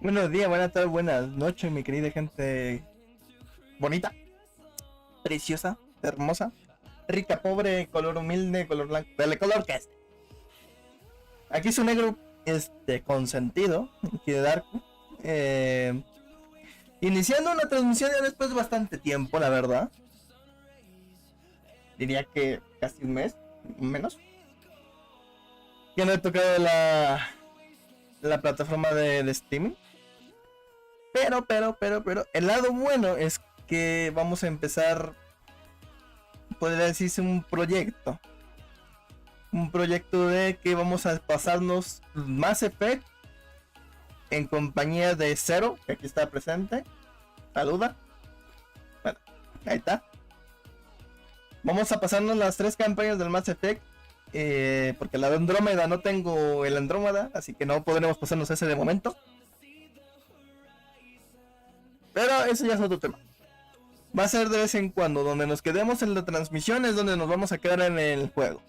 Buenos días, buenas tardes, buenas noches, mi querida gente bonita, preciosa, hermosa, rica, pobre, color humilde, color blanco, dale color que es. Aquí su negro, consentido, aquí de Dark, iniciando una transmisión ya después de bastante tiempo, la verdad. Diría que casi un mes, menos. Ya no he tocado la plataforma de streaming. Pero, el lado bueno es que vamos a empezar, podría decirse, un proyecto. Un proyecto de que vamos a pasarnos Mass Effect en compañía de Zero, que aquí está presente. Saluda. Bueno, ahí está. Vamos a pasarnos las 3 campañas del Mass Effect. Porque la de Andrómeda no tengo el Andrómeda, así que no podremos pasarnos ese de momento. Pero eso ya es otro tema. Va a ser de vez en cuando, donde nos quedemos en la transmisión es donde nos vamos a quedar en el juego.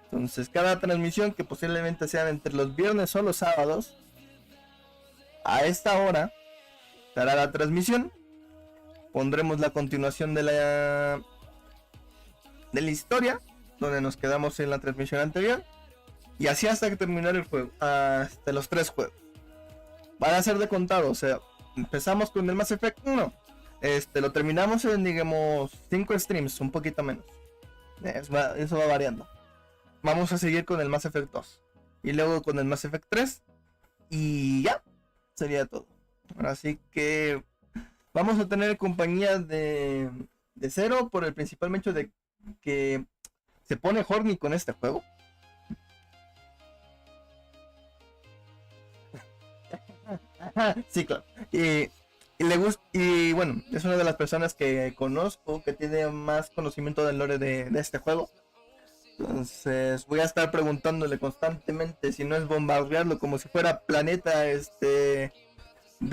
Entonces cada transmisión, que posiblemente sean entre los viernes o los sábados, a esta hora estará la transmisión. Pondremos la continuación de la historia, donde nos quedamos en la transmisión anterior, y así hasta que terminar el juego, hasta los 3 juegos. Van a ser de contado, o sea, empezamos con el Mass Effect 1, lo terminamos en, digamos, 5 streams, un poquito menos. Eso va variando. Vamos a seguir con el Mass Effect 2, y luego con el Mass Effect 3, y ya, sería todo. Así que vamos a tener compañía de Zero por el principal hecho de que se pone horny con este juego. Sí, claro. Y le gusta, y bueno, es una de las personas que conozco que tiene más conocimiento del lore de este juego. Entonces voy a estar preguntándole constantemente si no es bombardearlo como si fuera planeta de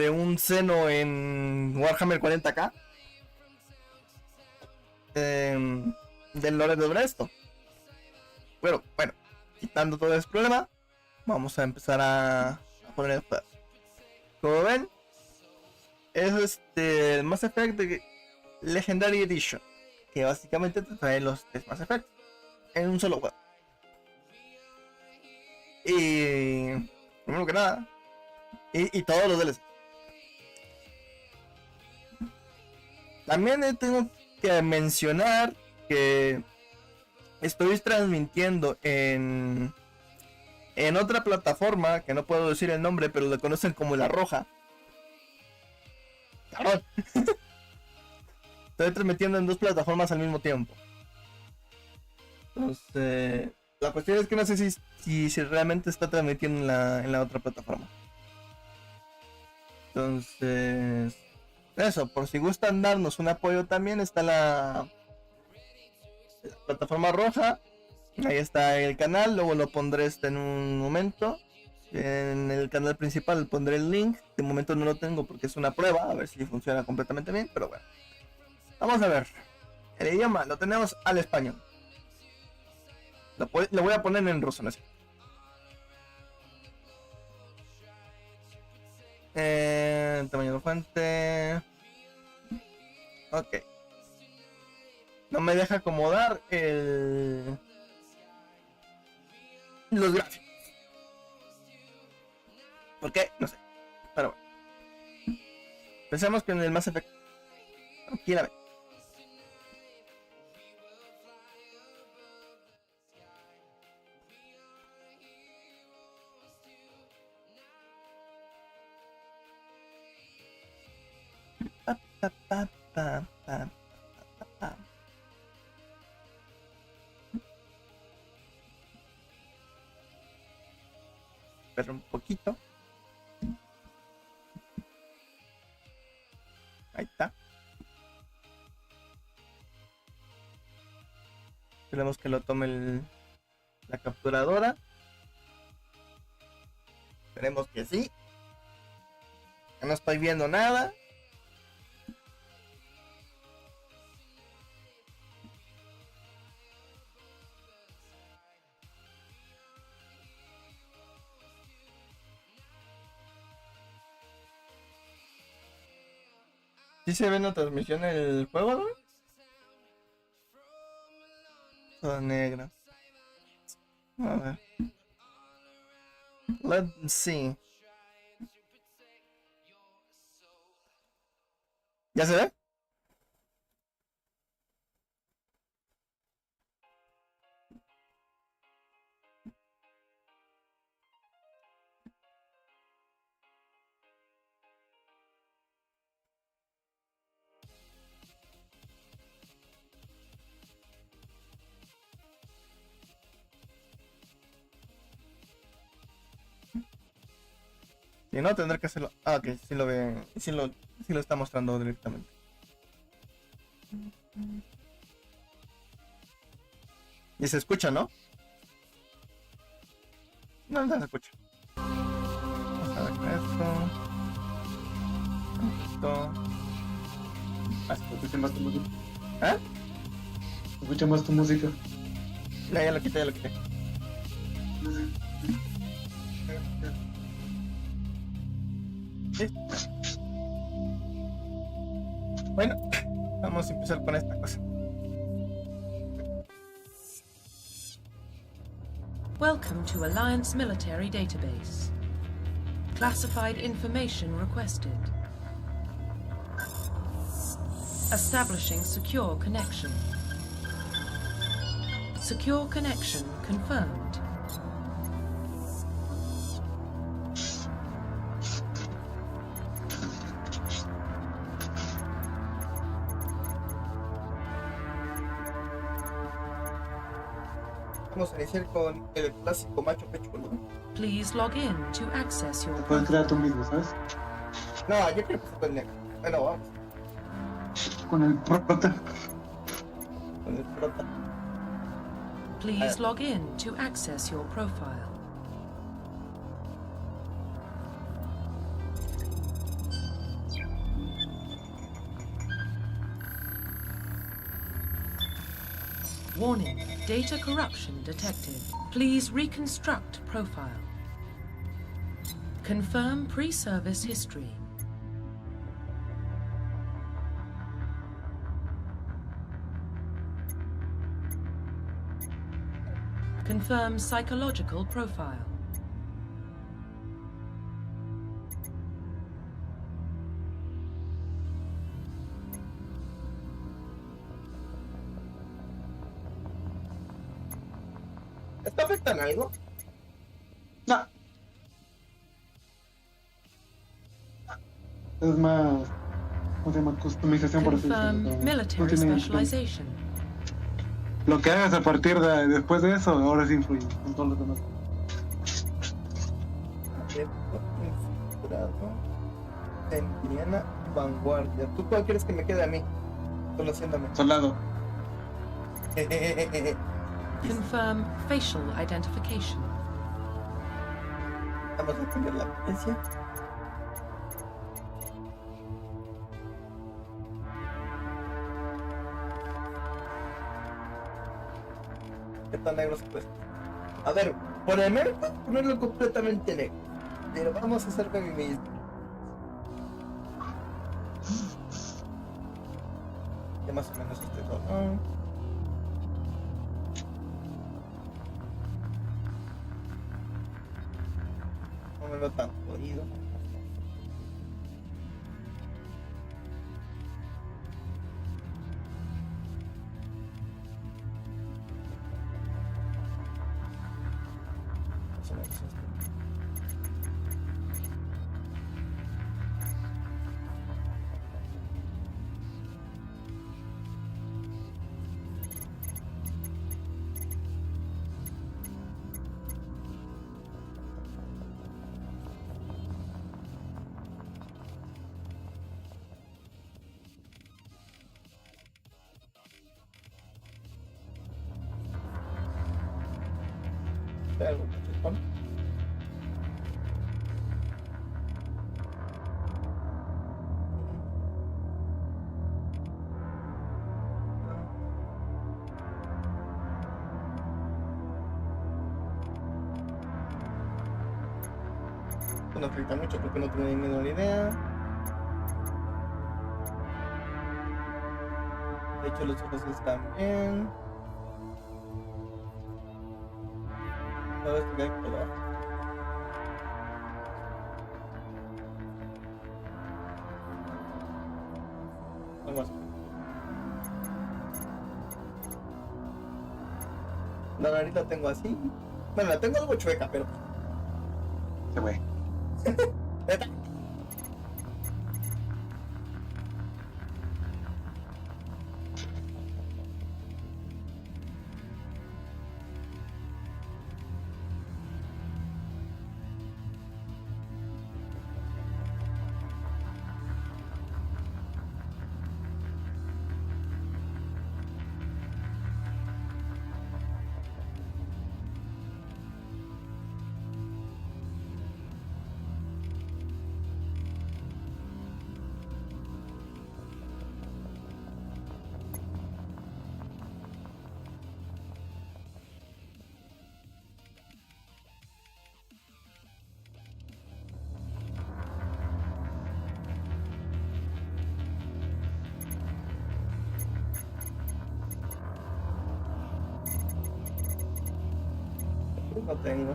un seno en Warhammer 40k. Del lore de esto. Pero bueno, quitando todo ese problema, vamos a empezar a poner el juego. Como ven, es el Mass Effect de Legendary Edition, que básicamente te trae los 3 Mass Effect en un solo juego. Y primero que nada, y todos los DLC. También tengo que mencionar que estoy transmitiendo en otra plataforma que no puedo decir el nombre, pero la conocen como La Roja. Cabrón. Estoy transmitiendo en 2 plataformas al mismo tiempo. Entonces, la cuestión es que no sé si realmente está transmitiendo en la otra plataforma. Entonces, eso, por si gustan darnos un apoyo también, está la plataforma roja. Ahí está el canal, luego lo pondré en un momento. En el canal principal pondré el link. De momento no lo tengo porque es una prueba, a ver si funciona completamente bien, pero bueno. Vamos a ver. El idioma lo tenemos al español. Lo voy a poner en ruso, no sé. Tamaño de fuente. Ok. No me deja acomodar los gráficos. ¿Por qué? No sé. Pero bueno. Pensamos que en el Mass Effect. Tranquilamente. Pa, pa, pa, pa, pa, pa, pa. Pero un poquito. Ahí está. Esperemos que lo tome la capturadora. Esperemos que sí. Ya no estoy viendo nada. ¿Sí se ve en la transmisión el juego, no? Toda negra. A ver. Let's see. ¿Ya se ve? Si no, tendré que hacerlo. Ah, ok, sí lo ve. Sí lo está mostrando directamente. Y se escucha, ¿no? No, no se escucha. Vamos a ver esto. Esto. Escucha más tu música. ¿Eh? Escucha más tu música. Ya lo quité, ya lo quité. ¿Listo? Bueno, vamos a empezar con esta cosa. Welcome to Alliance Military Database. Classified information requested. Establishing secure connection. Secure connection confirmed. Vamos a iniciar con el clásico macho pechudo. Please log in to access your Te puedes crear tú mismo, ¿sabes? No, yo creo que se puede. Bueno, vamos. Con el prota. Con el prota. Please log in to access your profile. Warning, data corruption detected. Please reconstruct profile. Confirm pre-service history. Confirm psychological profile. ¿Esto afecta en algo? No. Es más. ¿Cómo se llama? Customización, por así Confirm decirlo. military No tiene- specialization. Lo que hagas a partir de después de eso, ahora sí influye en todos los demás. Configurado. Centuriana vanguardia. ¿Tú cuál quieres que me quede a mí? Conociéndome. Soldado. Confirm facial identification. Vamos a cambiar la potencia. ¿Qué tan negro se puede? A ver, por el momento ponerlo completamente negro. Pero vamos a hacer mismo. más o menos este tono. No me veo tan jodido. Más o menos esto. Algo cachetón. No afecta mucho porque no tengo ni menor idea. De hecho los ojos están bien. Todo esto que hay color. Algo así. La nariz la tengo así. Bueno, la tengo algo chueca, pero... Se fue. Neta. No tengo.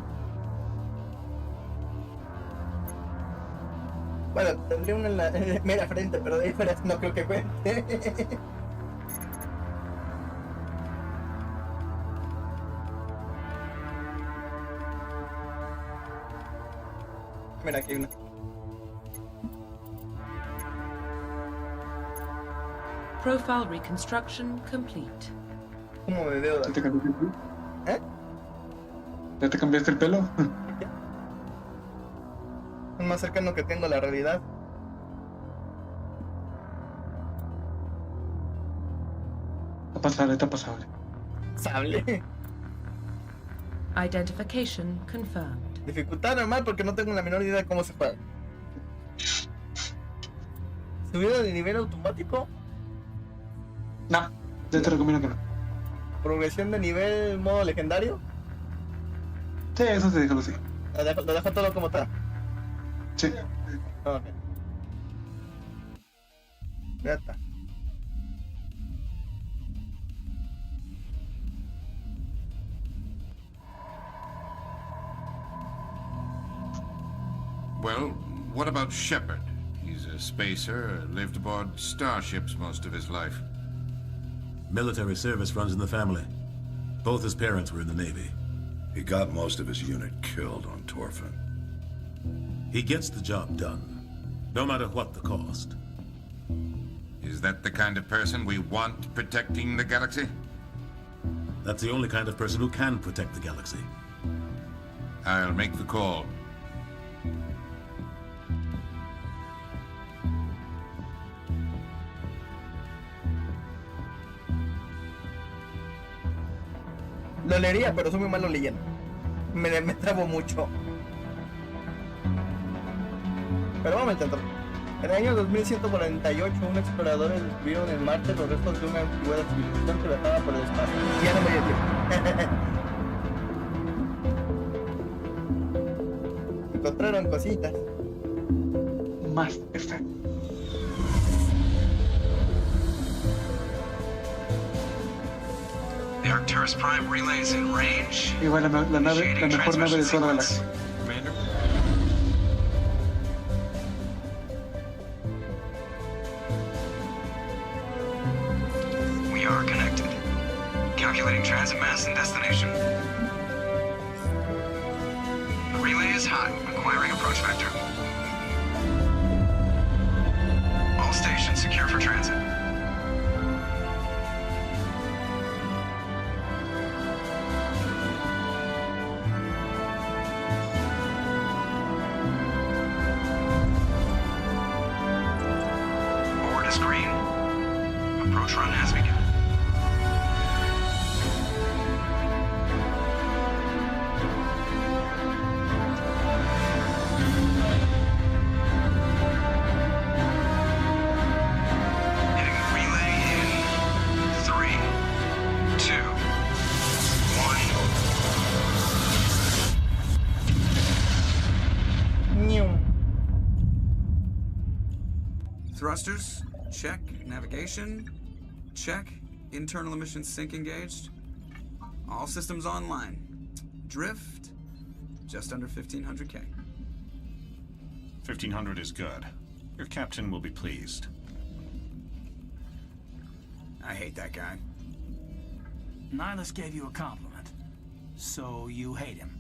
Bueno, tendría una en la mera frente, pero de ahí fuera no creo que cuente. Mira, aquí hay una. Profile reconstruction complete. ¿Cómo me veo? ¿Ya te cambiaste el pelo? ¿Eh? ¿Ya te cambiaste el pelo? Es más cercano que tengo a la realidad. Está pasable. Sable. Identification confirmed. Dificultad normal porque no tengo la menor idea de cómo se juega. Subida de nivel automático. No, yo te recomiendo que no. Progresión de nivel modo legendario. Sí, eso te déjalo así. Lo dejo todo como está. Sí. Ok. Ya está. Well, what about Shepard? He's a spacer, lived aboard starships most of his life. Military service runs in the family. Both his parents were in the Navy. He got most of his unit killed on Torfin. He gets the job done, no matter what the cost. Is that the kind of person we want protecting the galaxy? That's the only kind of person who can protect the galaxy. I'll make the call. Lo leería, pero soy muy malo leyendo. Me trabo mucho. Pero vamos a intentar. En el año 2148, un explorador descubrieron en Marte los restos de una antigua civilización que viajaba por el espacio. Ya no voy a decir. Encontraron cositas. Más perfecto. The Arcturus Prime relay is in range. Igual la mejor nave de Transmission toda la sequence. galaxia. Commander? We are connected. Calculating transit mass and destination. The relay is hot, acquiring approach vector. All stations secure for transit. Board is green. Approach run has begun. Hitting the relay in 3, 2, 1. Ñiu. Thrusters, check. Navigation, check. Internal emission sync engaged. All systems online. Drift, just under 1500K. 1500 is good. Your captain will be pleased. I hate that guy. Nihilus gave you a compliment, so you hate him.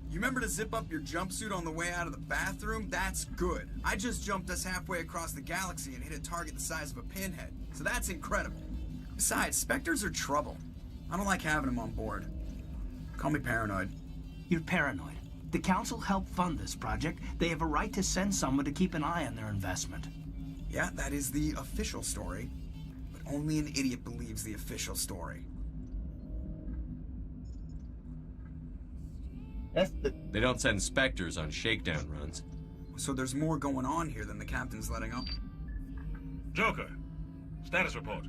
You remember to zip up your jumpsuit on the way out of the bathroom? That's good. I just jumped us halfway across the galaxy and hit a target the size of a pinhead, so that's incredible. Besides, Spectres are trouble. I don't like having them on board. Call me paranoid. You're paranoid. The Council helped fund this project. They have a right to send someone to keep an eye on their investment. Yeah, that is the official story. But only an idiot believes the official story. They don't send Spectres on shakedown runs. So there's more going on here than the captain's letting on. Joker, status report.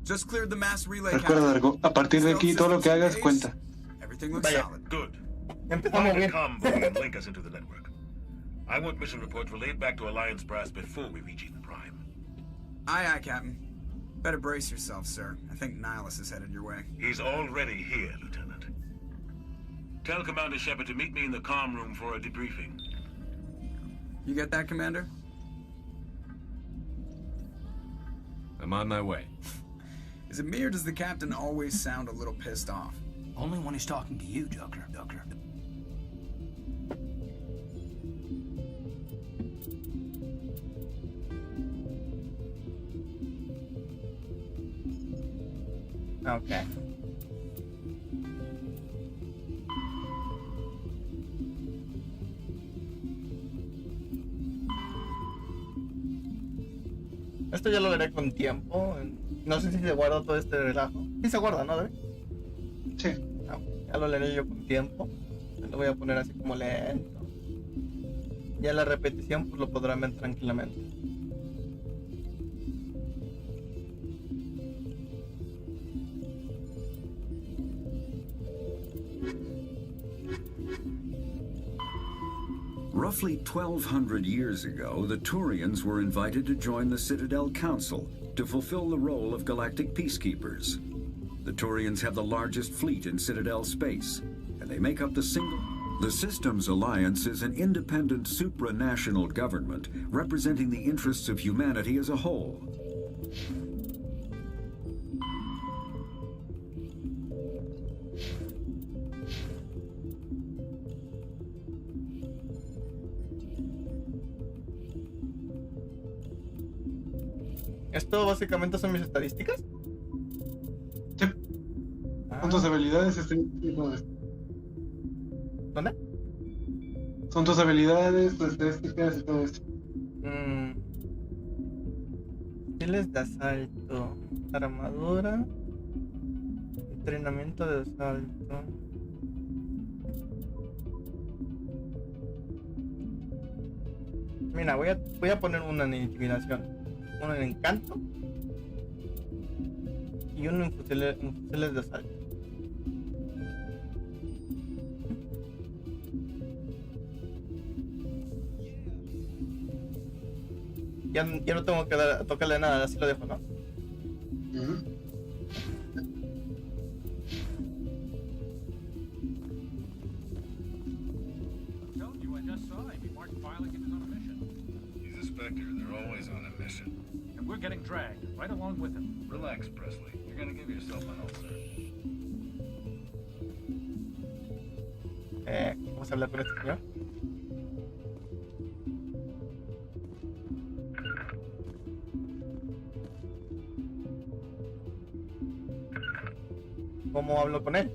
Just cleared the mass relay. Recuerda, Largo, a partir de aquí todo lo que hagas cuenta. Everything looks Vaya. solid. Good. Empezamos Find a bien. comm buoy and link us into the network. I want mission reports relayed back to Alliance brass before we reach Eden Prime. Aye, aye, Captain. Better brace yourself, sir. I think Nihilus is headed your way. He's already here, Lieutenant. Tell Commander Shepard to meet me in the comm room for a debriefing. You get that, Commander? I'm on my way. Is it me or does the captain always sound a little pissed off? Only when he's talking to you, Joker. Ok. Esto ya lo veré con tiempo. No sé si se guarda todo este relajo. Sí se guarda, ¿no? Sí. No, ya lo leeré yo con tiempo. Lo voy a poner así como lento. Ya la repetición pues lo podrán ver tranquilamente. Roughly 1,200 years ago, the Turians were invited to join the Citadel Council to fulfill the role of galactic peacekeepers. The Turians have the largest fleet in Citadel space, and they make up the Systems Alliance is an independent supranational government representing the interests of humanity as a whole. ¿Esto básicamente son mis estadísticas? Sí. Son tus habilidades, ¿Dónde? Son tus habilidades, tus estadísticas y todo esto. Estilos de asalto, armadura, entrenamiento de asalto. Mira, voy a poner una en intimidación, uno en encanto y uno en fusiles de asalto. Ya no tengo que tocarle nada, así lo dejo, ¿no? Spectre. They're always on a mission. And we're getting dragged, right along with them. Relax, Presley. You're gonna give yourself an ulcer. Vamos a hablar con este señor. ¿Cómo hablo con él?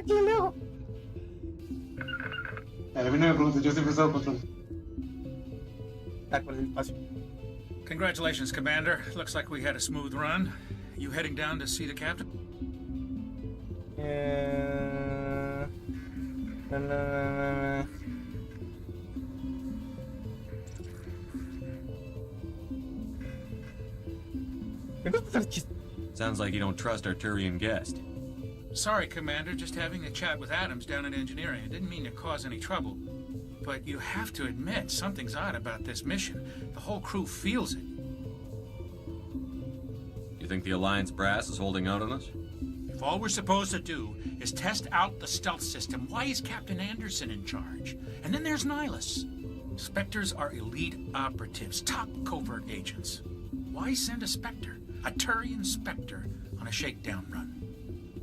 ¿Qué le hago? A mí no me preguntes, yo siempre he estado control. Está con el espacio. Congratulations, Commander. Looks like we had a smooth run. You heading down to see the captain? Sounds like you don't trust our Turian guest. Sorry, Commander. Just having a chat with Adams down in engineering. I didn't mean to cause any trouble. But you have to admit, something's odd about this mission. The whole crew feels it. You think the Alliance brass is holding out on us? If all we're supposed to do is test out the stealth system, why is Captain Anderson in charge? And then there's Nihilus. Spectres are elite operatives, top covert agents. Why send a Spectre, a Turian Spectre, on a shakedown run?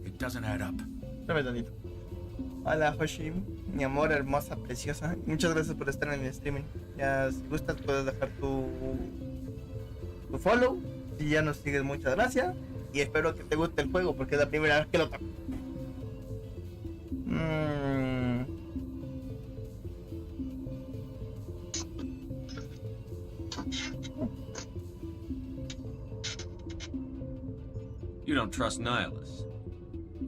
It doesn't add up. Hola, Hoshi, mi amor, hermosa, preciosa. Muchas gracias por estar en mi streaming. Ya, si gustas, puedes dejar tu follow. Si ya nos sigues, muchas gracias. Y espero que te guste el juego porque es la primera vez que lo toco. You don't trust Nihilus.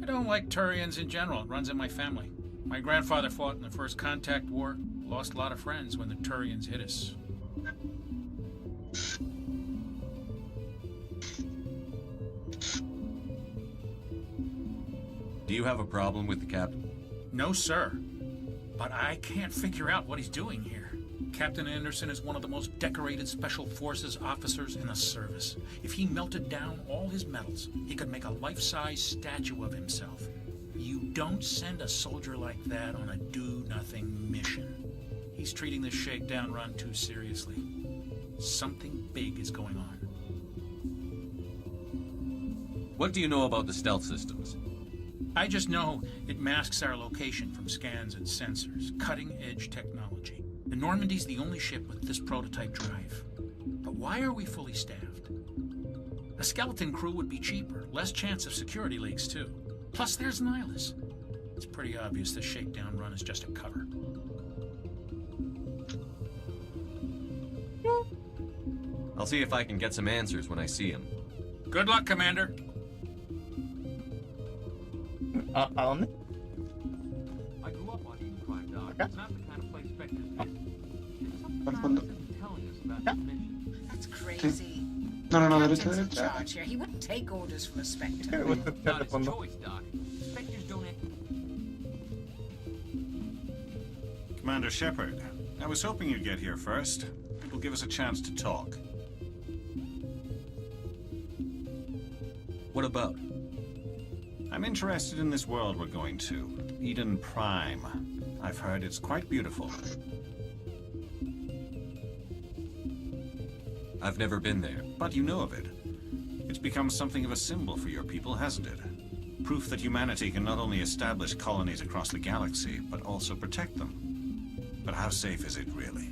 I don't like Turians in general. It runs in my family. My grandfather fought in the First Contact War. Lost a lot of friends when the Turians hit us. Do you have a problem with the captain? No, sir. But I can't figure out what he's doing here. Captain Anderson is one of the most decorated Special Forces officers in the service. If he melted down all his medals, he could make a life-size statue of himself. You don't send a soldier like that on a do-nothing mission. He's treating this shakedown run too seriously. Something big is going on. What do you know about the stealth systems? I just know it masks our location from scans and sensors. Cutting-edge technology. The Normandy's the only ship with this prototype drive. But why are we fully staffed? A skeleton crew would be cheaper, less chance of security leaks too. Plus there's Nihilus. It's pretty obvious this shakedown run is just a cover. I'll see if I can get some answers when I see him. Good luck, Commander. ¿A dónde? I grew up on Eden Prime, Doc. It's not the kind of place Spectres That's crazy. No, Captain's derecha, in derecha. charge here. He wouldn't take orders from a Spectre. Not his choice, Doc. Spectres don't act. Commander Shepard, I was hoping you'd get here first. It will give us a chance to talk. What about? I'm interested in this world we're going to, Eden Prime. I've heard it's quite beautiful. I've never been there. But you know of it. It's become something of a symbol for your people, hasn't it? Proof that humanity can not only establish colonies across the galaxy, but also protect them. But how safe is it, really?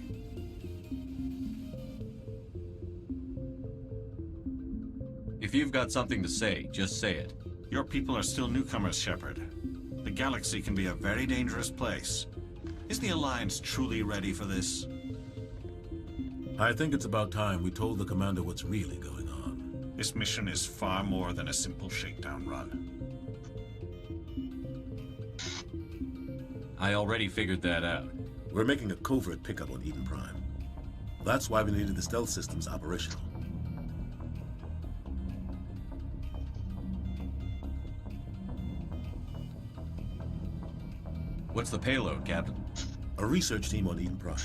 If you've got something to say, just say it. Your people are still newcomers, Shepard. The galaxy can be a very dangerous place. Is the Alliance truly ready for this? I think it's about time we told the commander what's really going on. This mission is far more than a simple shakedown run. I already figured that out. We're making a covert pickup on Eden Prime. That's why we needed the stealth systems operational. What's the payload, Captain? A research team on Eden Prime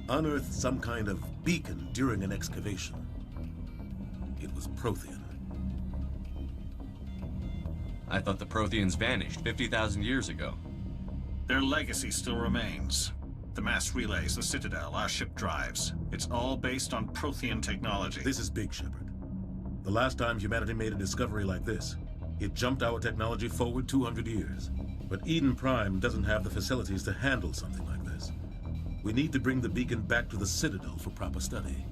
unearthed some kind of beacon during an excavation. It was Prothean. I thought the Protheans vanished 50,000 years ago. Their legacy still remains. The mass relays, the Citadel, our ship drives. It's all based on Prothean technology. This is big, Shepard. The last time humanity made a discovery like this, it jumped our technology forward 200 years. But Eden Prime doesn't have the facilities to handle something like this. We need to bring the beacon back to the Citadel for proper study.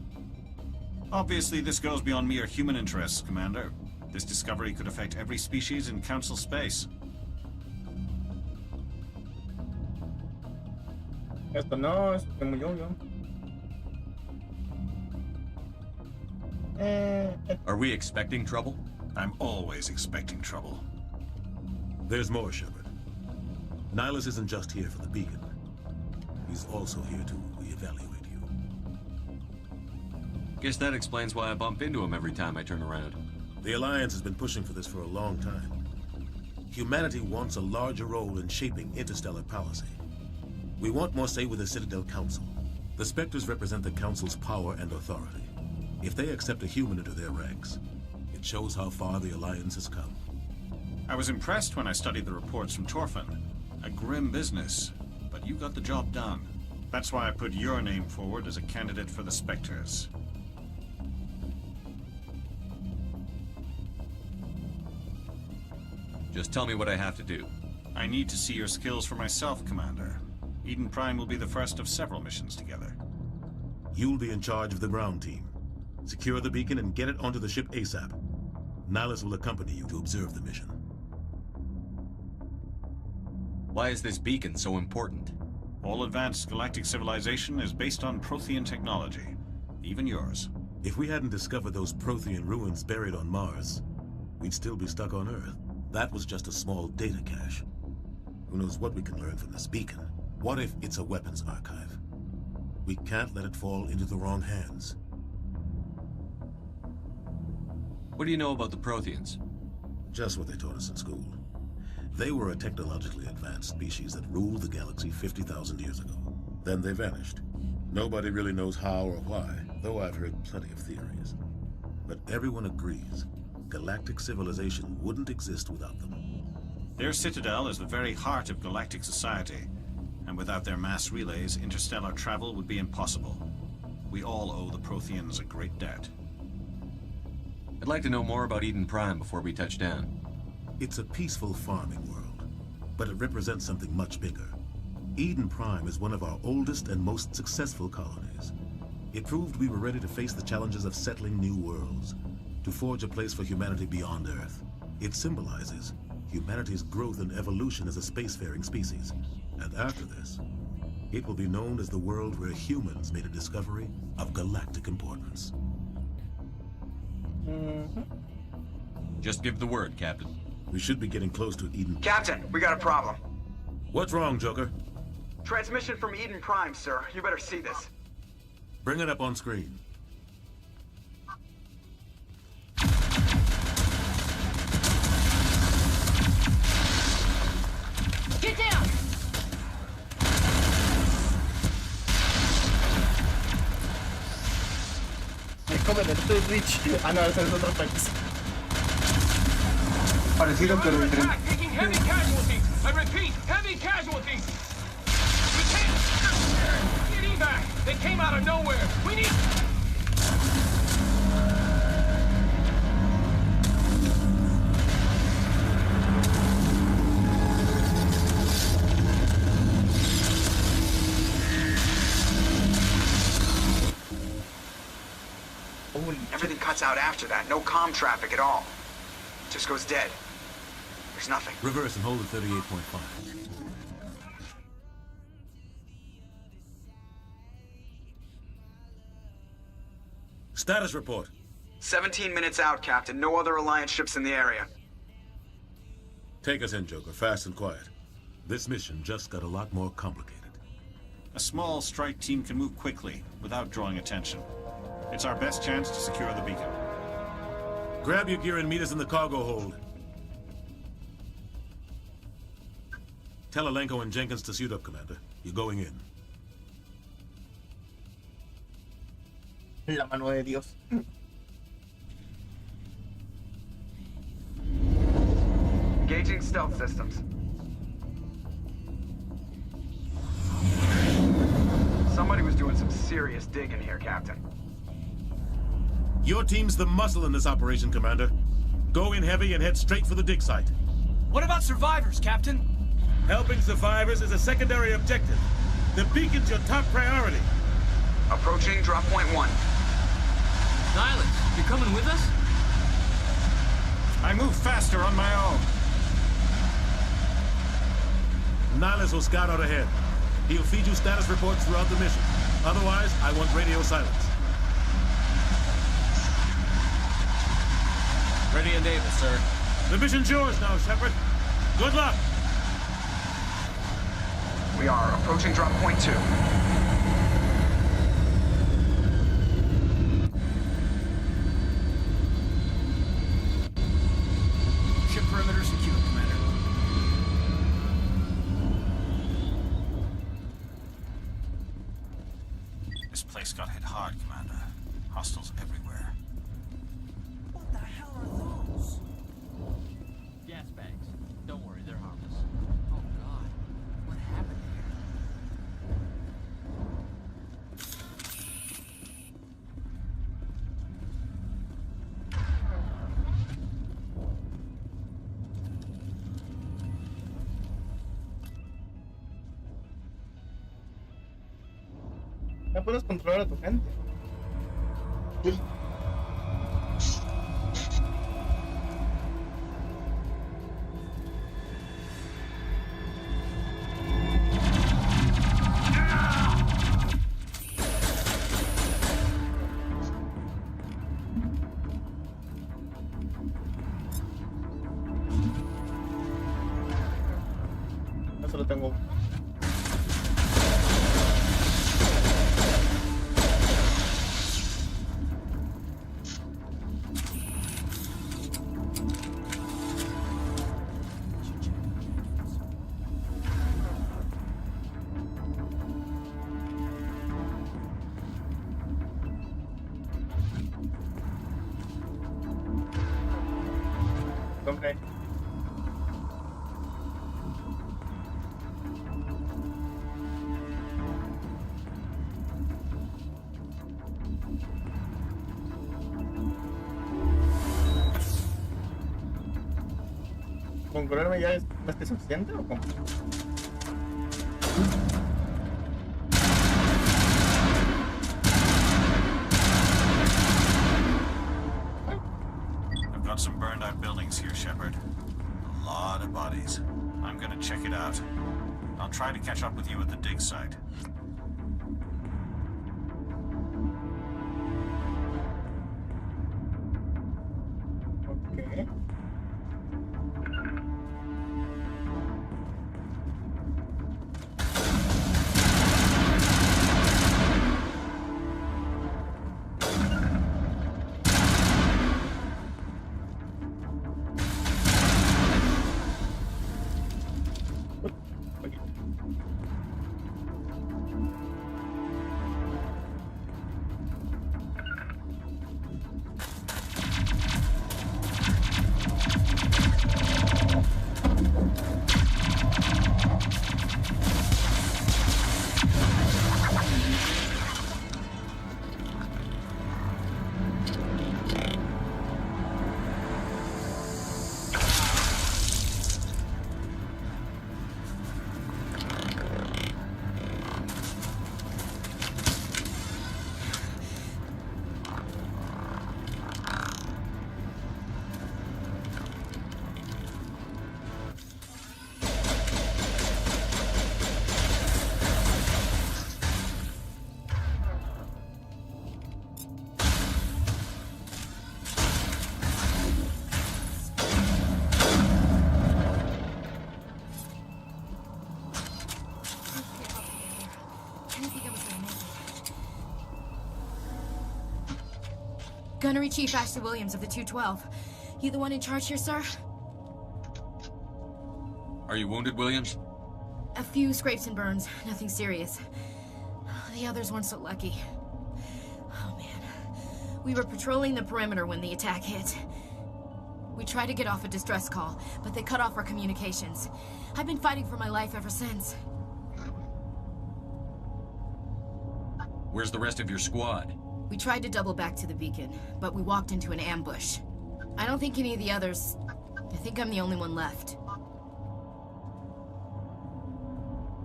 Obviously, this goes beyond mere human interests, Commander. This discovery could affect every species in Council space. Esto no, esto es muy obvio. Are we expecting trouble? I'm always expecting trouble. There's more, Shepard. Nihilus isn't just here for the beacon. He's also here to reevaluate you. Guess that explains why I bump into him every time I turn around. The Alliance has been pushing for this for a long time. Humanity wants a larger role in shaping interstellar policy. We want more say with the Citadel Council. The Spectres represent the Council's power and authority. If they accept a human into their ranks, it shows how far the Alliance has come. I was impressed when I studied the reports from Torfin. A grim business, but you got the job done. That's why I put your name forward as a candidate for the Spectres. Just tell me what I have to do. I need to see your skills for myself, Commander. Eden Prime will be the first of several missions together. You'll be in charge of the ground team. Secure the beacon and get it onto the ship ASAP. Nihilus will accompany you to observe the mission. Why is this beacon so important? All advanced galactic civilization is based on Prothean technology. Even yours. If we hadn't discovered those Prothean ruins buried on Mars, we'd still be stuck on Earth. That was just a small data cache. Who knows what we can learn from this beacon? What if it's a weapons archive? We can't let it fall into the wrong hands. What do you know about the Protheans? Just what they taught us in school. They were a technologically advanced species that ruled the galaxy 50,000 years ago. Then they vanished. Nobody really knows how or why, though I've heard plenty of theories. But everyone agrees, galactic civilization wouldn't exist without them. Their citadel is the very heart of galactic society, and without their mass relays, interstellar travel would be impossible. We all owe the Protheans a great debt. I'd like to know more about Eden Prime before we touch down. It's a peaceful farming world, but it represents something much bigger. Eden Prime is one of our oldest and most successful colonies. It proved we were ready to face the challenges of settling new worlds, to forge a place for humanity beyond Earth. It symbolizes humanity's growth and evolution as a spacefaring species. And after this, it will be known as the world where humans made a discovery of galactic importance. Just give the word, Captain. We should be getting close to Eden. Captain, we got a problem. What's wrong, Joker? Transmission from Eden Prime, sir. You better see this. Bring it up on screen. Get down! Come estoy Rich. Ah, no, ese es otro país. Parecido pero diferente. Taking heavy casualties! I repeat, heavy casualties! We can't get evac! They came out of nowhere! We need... Everything cuts out after that. No comm traffic at all. Just goes dead. There's nothing. Reverse and hold at 38.5. Status report. 17 minutes out, Captain. No other Alliance ships in the area. Take us in, Joker, fast and quiet. This mission just got a lot more complicated. A small strike team can move quickly, without drawing attention. It's our best chance to secure the beacon. Grab your gear and meet us in the cargo hold. Tell Alenko and Jenkins to suit up, Commander. You're going in. La mano de Dios. Engaging stealth systems. some serious digging here, Captain. Your team's the muscle in this operation, Commander. Go in heavy and head straight for the dig site. What about survivors, Captain? Helping survivors is a secondary objective. The beacon's your top priority. Approaching drop point 1. Nihilus, you coming with us? I move faster on my own. Nihilus will scout out ahead. He'll feed you status reports throughout the mission. Otherwise, I want radio silence. Ready and able, sir. The mission's yours now, Shepard. Good luck. We are approaching drop point 2. Ship perimeter secure, Commander. This place got hit hard, Commander. Hostiles everywhere. What the hell are those? Gas bags. Don't worry, they're harmless. Oh God, what happened here? Ya puedes controlar a tu gente. Yo solo tengo. Okay. ¿Con curarme ya es más que suficiente o cómo? I've got some burned out buildings here, Shepard. A lot of bodies. I'm gonna check it out. I'll try to catch up with you at the dig site. Okay. Gunnery Chief Ashley Williams of the 212. You the one in charge here, sir? Are you wounded, Williams? A few scrapes and burns, nothing serious. The others weren't so lucky. Oh man. We were patrolling the perimeter when the attack hit. We tried to get off a distress call, but they cut off our communications. I've been fighting for my life ever since. Where's the rest of your squad? We tried to double back to the beacon, but we walked into an ambush. I don't think any of the others... I think I'm the only one left.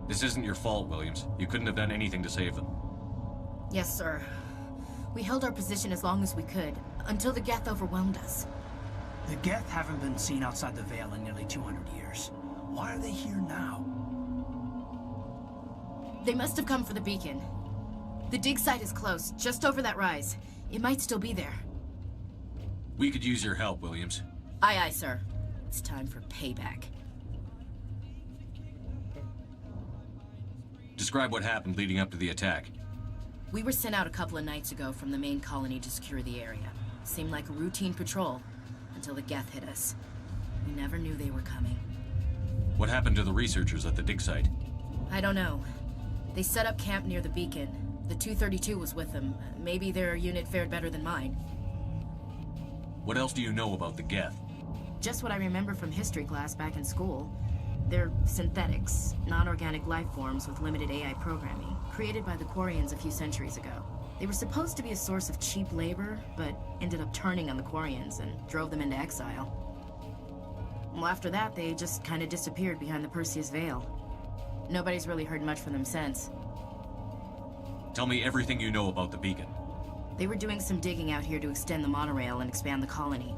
This isn't your fault, Williams. You couldn't have done anything to save them. Yes, sir. We held our position as long as we could, until the Geth overwhelmed us. The Geth haven't been seen outside the Veil in nearly 200 years. Why are they here now? They must have come for the beacon. The dig site is close, just over that rise. It might still be there. We could use your help, Williams. Aye, aye, sir. It's time for payback. Describe what happened leading up to the attack. We were sent out a couple of nights ago from the main colony to secure the area. Seemed like a routine patrol, until the Geth hit us. We never knew they were coming. What happened to the researchers at the dig site? I don't know. They set up camp near the beacon. The 232 was with them. Maybe their unit fared better than mine. What else do you know about the Geth? Just what I remember from history class back in school. They're synthetics, non-organic life forms with limited AI programming, created by the Quarians a few centuries ago. They were supposed to be a source of cheap labor, but ended up turning on the Quarians and drove them into exile. Well, after that, they just kind of disappeared behind the Perseus Veil. Nobody's really heard much from them since. Tell me everything you know about the beacon. They were doing some digging out here to extend the monorail and expand the colony.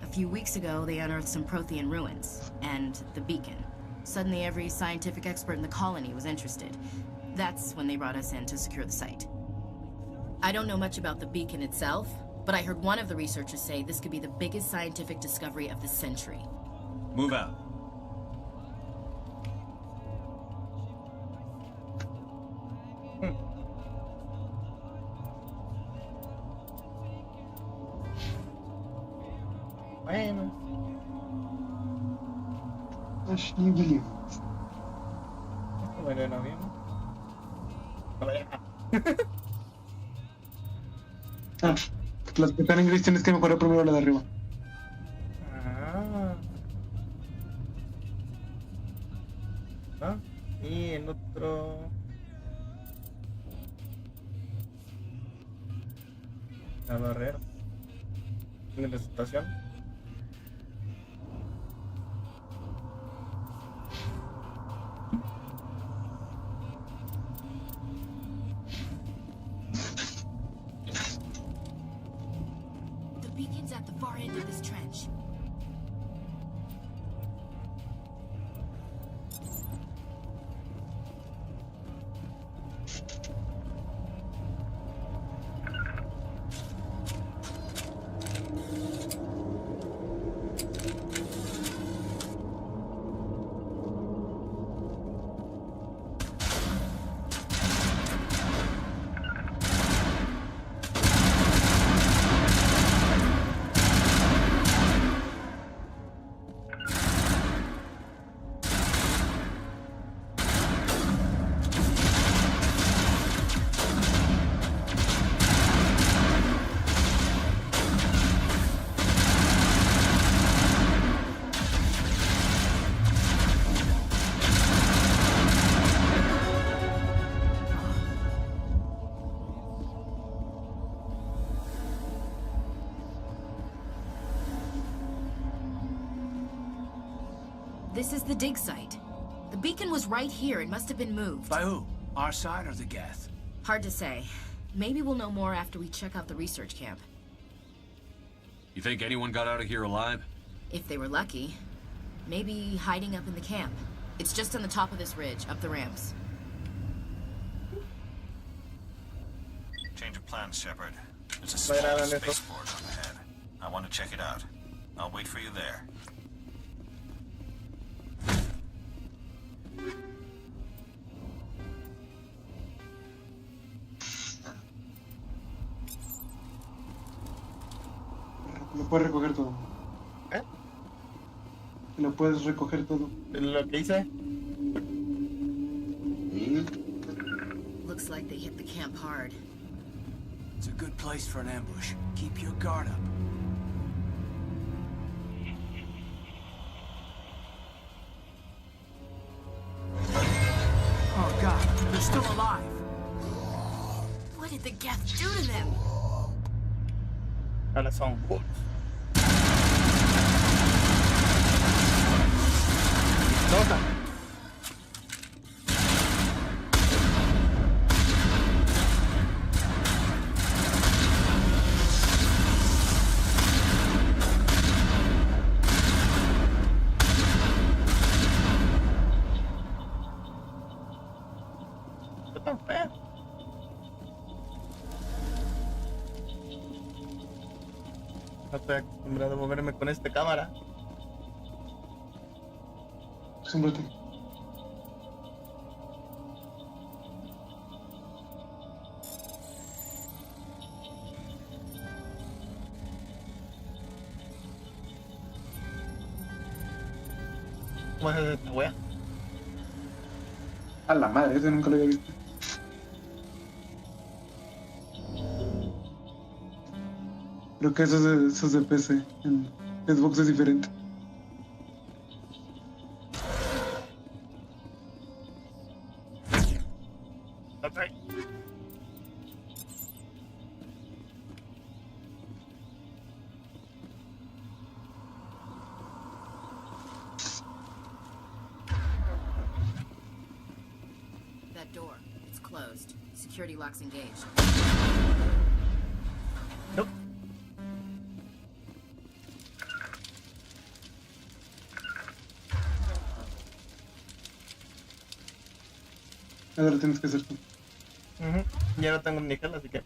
A few weeks ago, they unearthed some Prothean ruins, and the beacon. Suddenly, every scientific expert in the colony was interested. That's when they brought us in to secure the site. I don't know much about the beacon itself, but I heard one of the researchers say this could be the biggest scientific discovery of the century. Move out. Bueno. Ashley Williams. Esto me lo bien. Las que están en gris tienes que mejorar primero la de arriba. Y el otro... La barrera. En la estación. The beacon's at the far end of this trench. This is the dig site. The beacon was right here. It must have been moved. By who? Our side or the Geth? Hard to say. Maybe we'll know more after we check out the research camp. You think anyone got out of here alive? If they were lucky. Maybe hiding up in the camp. It's just on the top of this ridge, up the ramps. Change of plans, Shepard. There's a small spaceport up ahead. I want to check it out. I'll wait for you there. Lo puedes recoger todo. ¿Eh? Lo puedes recoger todo. Lo que hice. Looks like they hit the camp hard. It's a good place for an ambush. Keep your guard up. Oh God, they're still alive. What in did the Geth do to them? Ahora son wolves. Nota. Está tan fea. No estoy acostumbrado a moverme con esta cámara. Acostúmbrate. ¿Cómo es esta wea? A la madre, ese nunca lo había visto. Creo que eso es de PC. En Xbox es diferente. Okay. That door, it's closed. Security lock's engaged. Nope. Ahora lo tienes que hacer tú. Ya no tengo ni gel, así que.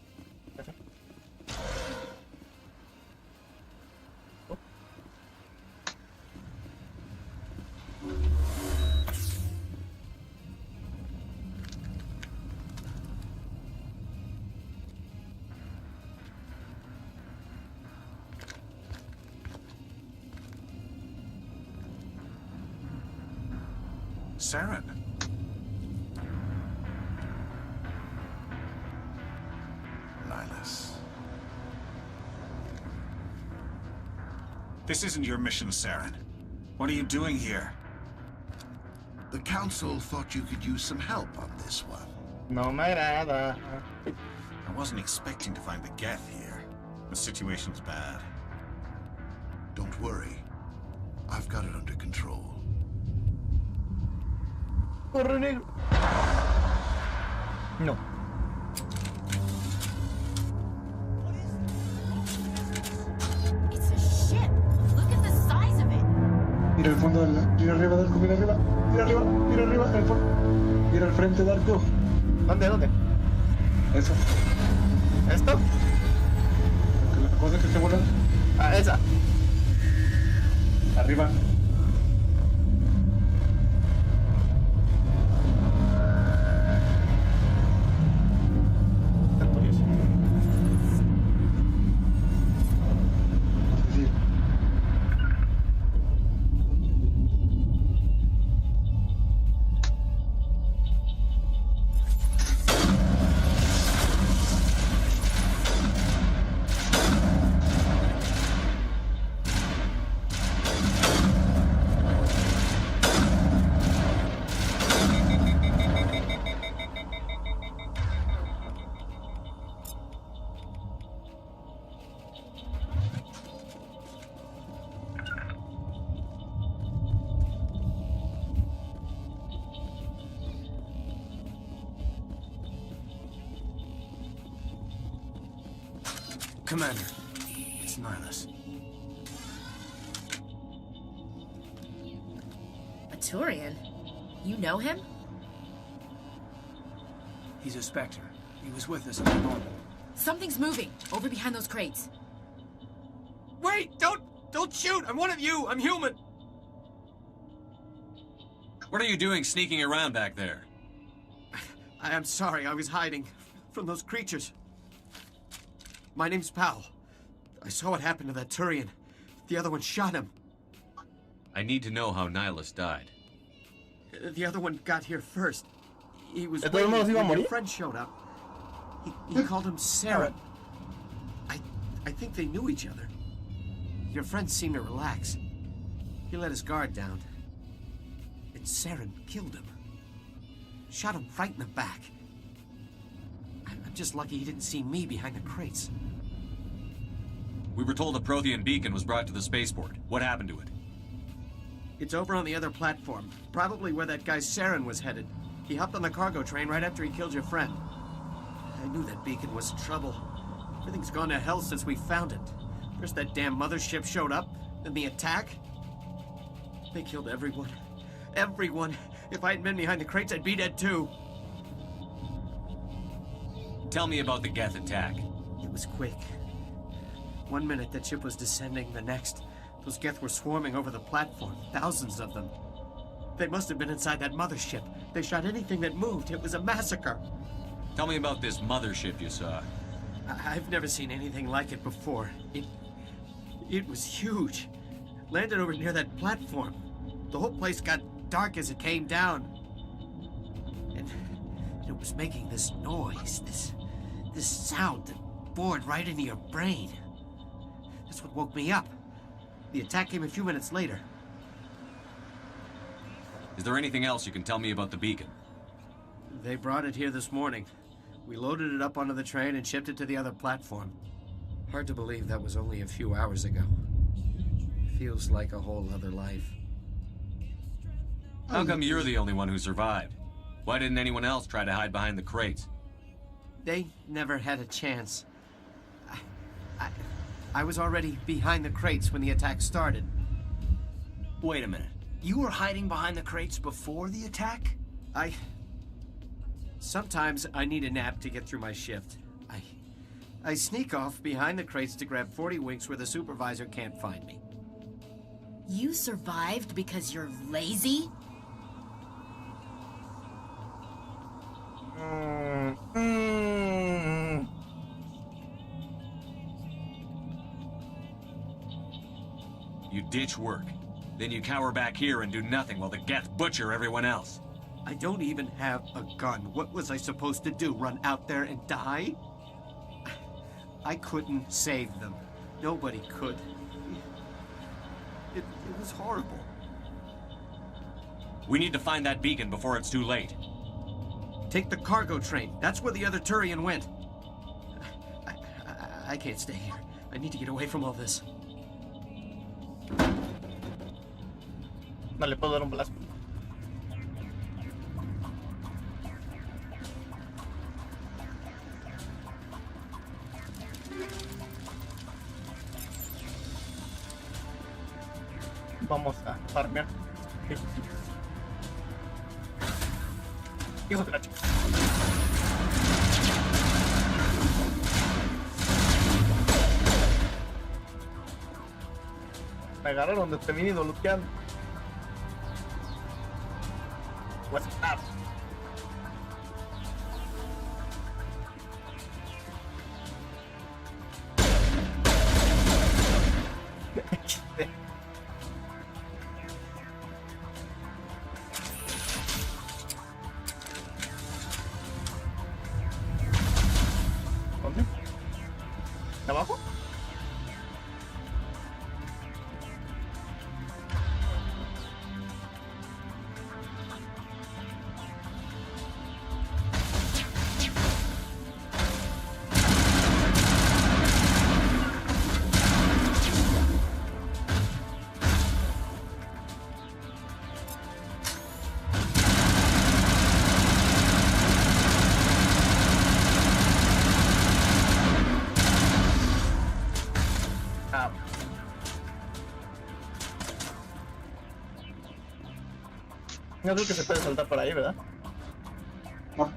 Saren. Nihilus. This isn't your mission, Saren. What are you doing here? The Council thought you could use some help on this one. No me agrada. I wasn't expecting to find the Geth here. The situation's bad. Don't worry. I've got it under control. Corre, negro. No. It's a ship. Look at the size of it. Mira el fondo, mira arriba, Darko, mira arriba, mira arriba, mira arriba, el fondo. Mira al frente, Darko. ¿Dónde? ¿Dónde? Eso. ¿Esto? La cosa que está volando. Ah, esa. Arriba. Commander, it's Nihilus. A Turian? You know him? He's a Spectre. He was with us at the moment. Something's moving over behind those crates. Wait! Don't shoot! I'm one of you! I'm human! What are you doing sneaking around back there? I am sorry, I was hiding from those creatures. My name's Powell. I saw what happened to that Turian. The other one shot him. I need to know how Nihilus died. The other one got here first. He was ¿De todos waiting modos iba a when your morir? friend showed up. He called him Saren. I think they knew each other. Your friend seemed to relax. He let his guard down. And Saren killed him. Shot him right in the back. I'm I'm just lucky he didn't see me behind the crates. We were told a Prothean beacon was brought to the spaceport. What happened to it? It's over on the other platform, probably where that guy Saren was headed. He hopped on the cargo train right after he killed your friend. I knew that beacon was trouble. Everything's gone to hell since we found it. First that damn mothership showed up, then the attack. They killed everyone. Everyone. If I hadn't been behind the crates, I'd be dead too. Tell me about the Geth attack. It was quick. 1 minute that ship was descending, the next, those Geth were swarming over the platform, thousands of them. They must have been inside that mothership. They shot anything that moved. It was a massacre. Tell me about this mothership you saw. I've never seen anything like it before. It was huge. Landed over near that platform. The whole place got dark as it came down. And it was making this noise, this sound that bored right into your brain. That's what woke me up. The attack came a few minutes later. Is there anything else you can tell me about the beacon? They brought it here this morning. We loaded it up onto the train and shipped it to the other platform. Hard to believe that was only a few hours ago. Feels like a whole other life. How come you're the only one who survived? Why didn't anyone else try to hide behind the crates? They never had a chance. I was already behind the crates when the attack started. Wait a minute. You were hiding behind the crates before the attack? Sometimes I need a nap to get through my shift. I sneak off behind the crates to grab 40 winks where the supervisor can't find me. You survived because you're lazy? You ditch work. Then you cower back here and do nothing while the Geth butcher everyone else. I don't even have a gun. What was I supposed to do? Run out there and die? I couldn't save them. Nobody could. It was horrible. We need to find that beacon before it's too late. Take the cargo train. That's where the other Turian went. I can't stay here. I need to get away from all this. No le puedo dar un balazo. Vamos a farmear. Hijo de la chica. Me agarraron desprevenido luteando. What's up? ¿Dónde? ¿De abajo? No creo que se puede saltar por ahí, ¿verdad? No.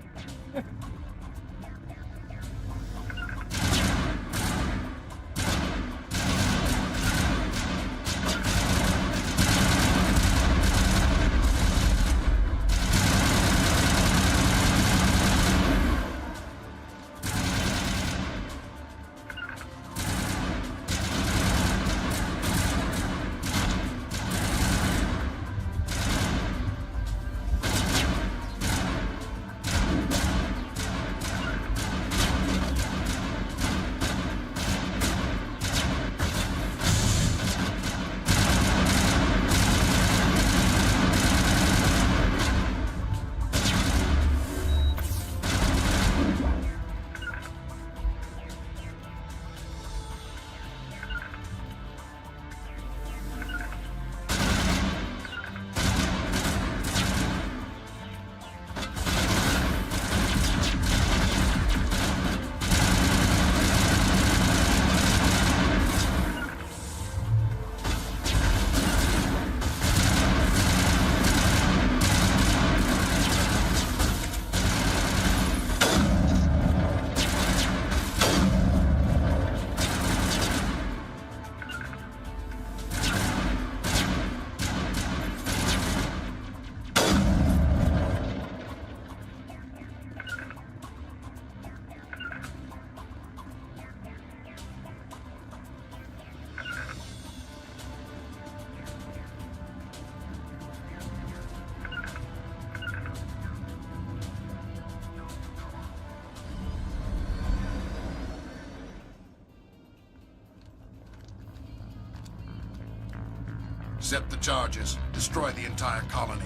Set the charges, destroy the entire colony.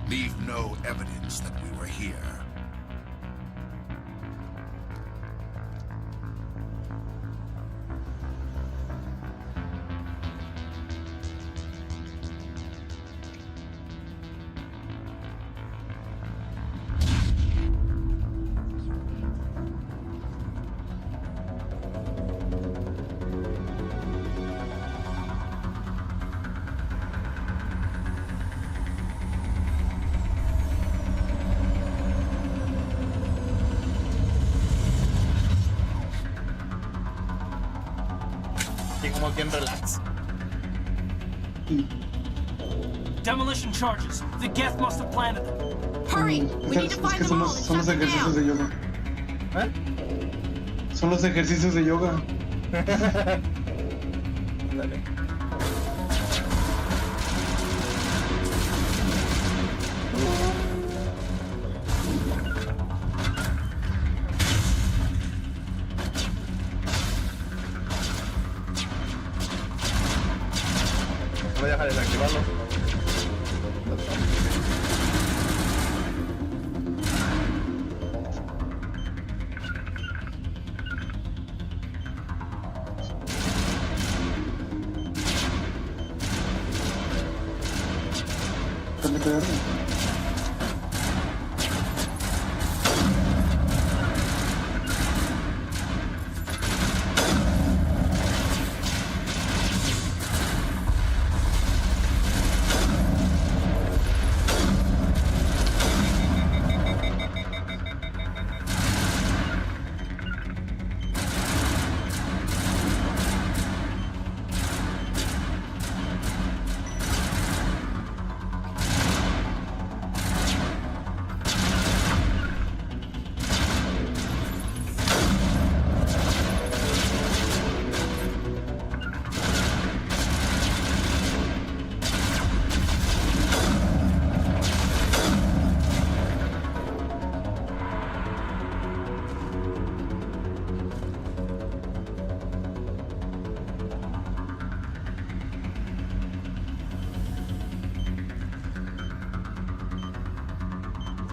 Leave no evidence that we were here. Como bien relax. Demolition charges. The Geth must have planted them. Hurry! We need to find them all and Son los shut them ejercicios de down. yoga. Son los ejercicios de yoga. Dale. Voy a dejar desactivarlo. ¿Dónde quedaron?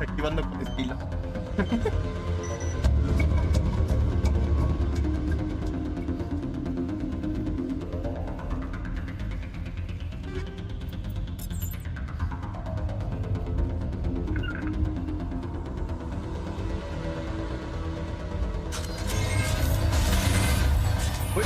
Activando con estilo. Uy.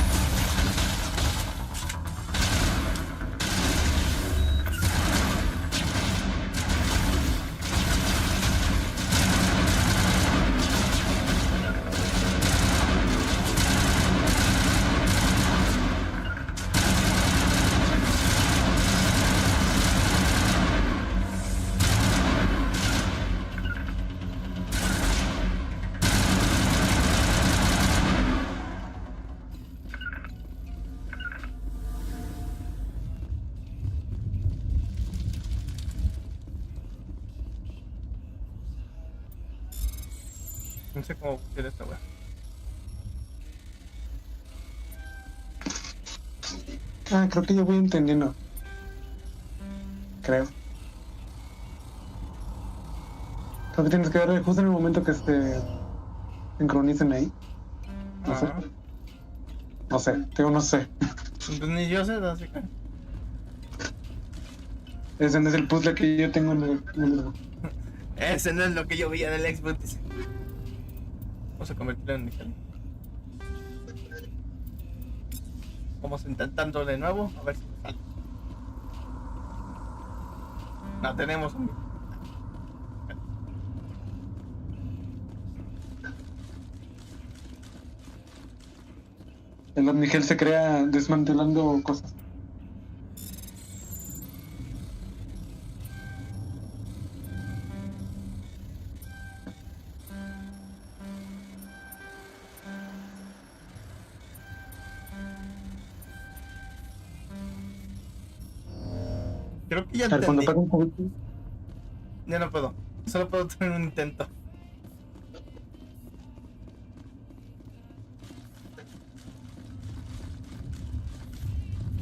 No sé cómo funciona esta weá. Ah, creo que ya voy entendiendo. Creo. Creo que tienes que ver justo en el momento que se sincronicen ahí. No sé. No sé, digo no sé. Pues ni yo sé, así que... Ese no es el puzzle que yo tengo en el... Ese no es lo que yo veía en el Xbox. Vamos a convertirlo en Miguel. Vamos intentando de nuevo, a ver si me sale. No tenemos un... El Miguel se crea desmantelando cosas. Creo que ya A ver, cuando entendí. pasa un poquito. Ya no puedo. Solo puedo tener un intento.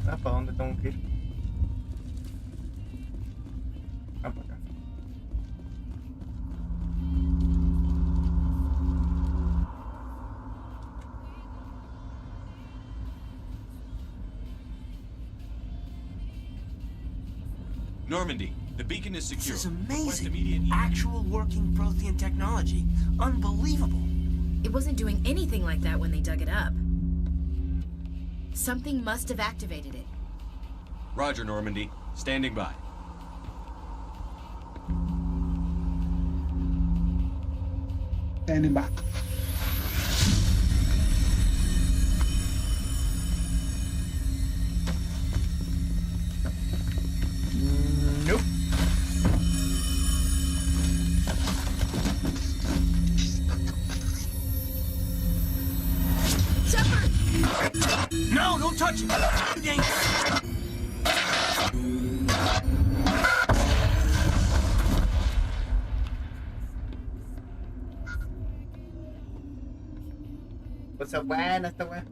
Ah, ¿para dónde tengo que ir? Normandy, the beacon is secure. This is amazing. Actual working Prothean technology. Unbelievable. It wasn't doing anything like that when they dug it up. Something must have activated it. Roger, Normandy. Standing by. Standing by. Nope. Shepard! No, don't touch it! Pues está buena esta weá.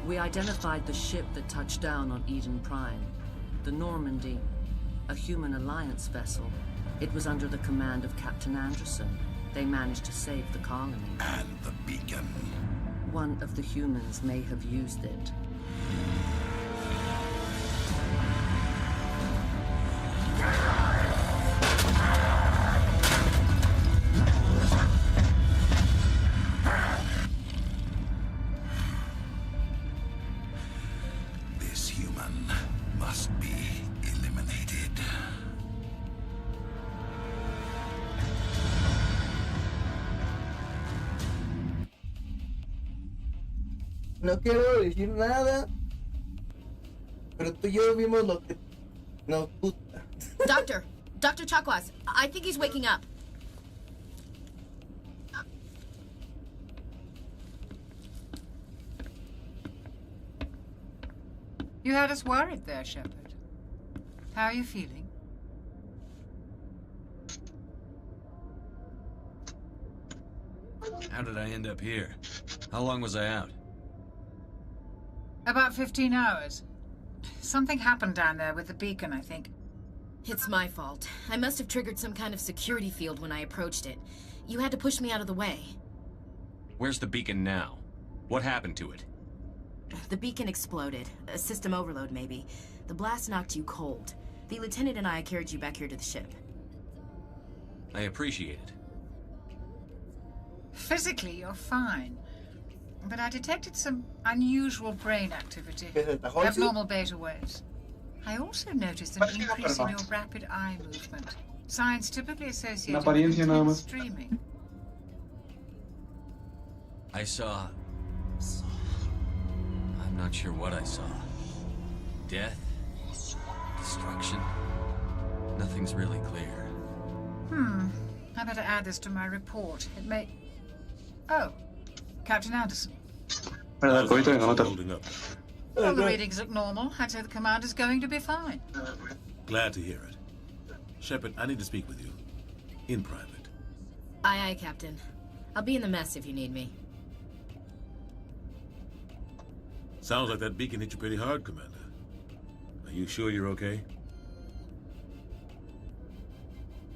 We identified the ship that touched down on Eden Prime. The Normandy, a human alliance vessel. It was under the command of Captain Anderson. They managed to save the colony. And the beacon. One of the humans may have used it. This human must be eliminated. No quiero decir nada, pero tú y yo vimos lo que nos gusta. Dr. Chakwas, I think he's waking up. You had us worried there, Shepard. How are you feeling? How did I end up here? How long was I out? About 15 hours. Something happened down there with the beacon, I think. It's my fault. I must have triggered some kind of security field when I approached it. You had to push me out of the way. Where's the beacon now? What happened to it? The beacon exploded. A system overload, maybe. The blast knocked you cold. The lieutenant and I carried you back here to the ship. I appreciate it. Physically, you're fine. But I detected some unusual brain activity. Abnormal beta waves. I also noticed an increase in your rapid eye movement. Signs typically associated with intense streaming. I saw... I'm not sure what I saw. Death? Destruction? Nothing's really clear. I better add this to my report. It may... Oh, Captain Anderson. Well, the readings look normal. I'd say the commander's going to be fine. Glad to hear it. Shepard, I need to speak with you. In private. Aye, aye, Captain. I'll be in the mess if you need me. Sounds like that beacon hit you pretty hard, Commander. Are you sure you're okay?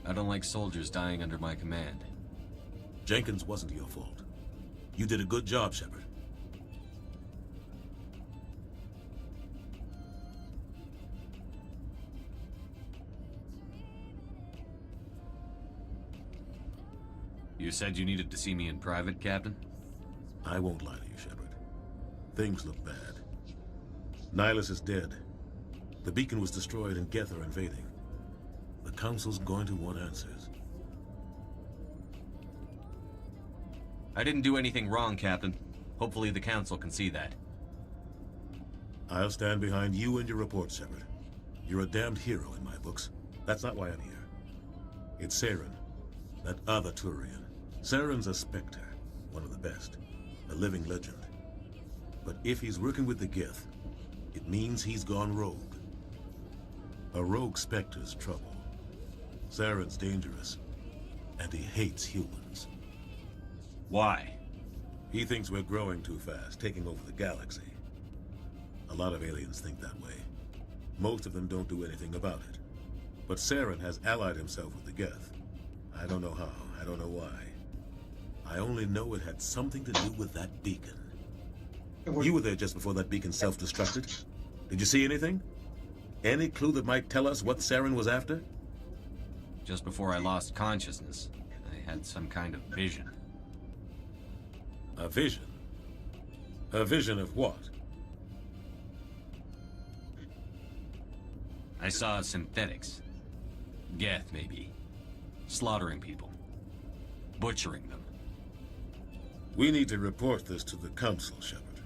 I don't like soldiers dying under my command. Jenkins wasn't your fault. You did a good job, Shepard. You said you needed to see me in private, Captain? I won't lie to you, Shepard. Things look bad. Nihilus is dead. The beacon was destroyed and Geth are invading. The Council's going to want answers. I didn't do anything wrong, Captain. Hopefully the Council can see that. I'll stand behind you and your report, Shepard. You're a damned hero in my books. That's not why I'm here. It's Saren, that other Turian. Saren's a Spectre, one of the best, a living legend. But if he's working with the Geth, it means he's gone rogue. A rogue Spectre's trouble. Saren's dangerous, and he hates humans. Why? He thinks we're growing too fast, taking over the galaxy. A lot of aliens think that way. Most of them don't do anything about it. But Saren has allied himself with the Geth. I don't know how, I don't know why. I only know it had something to do with that beacon. You were there just before that beacon self-destructed. Did you see anything? Any clue that might tell us what Saren was after? Just before I lost consciousness, I had some kind of vision. A vision? A vision of what? I saw synthetics. Geth, maybe. Slaughtering people. Butchering them. We need to report this to the Council, Shepard.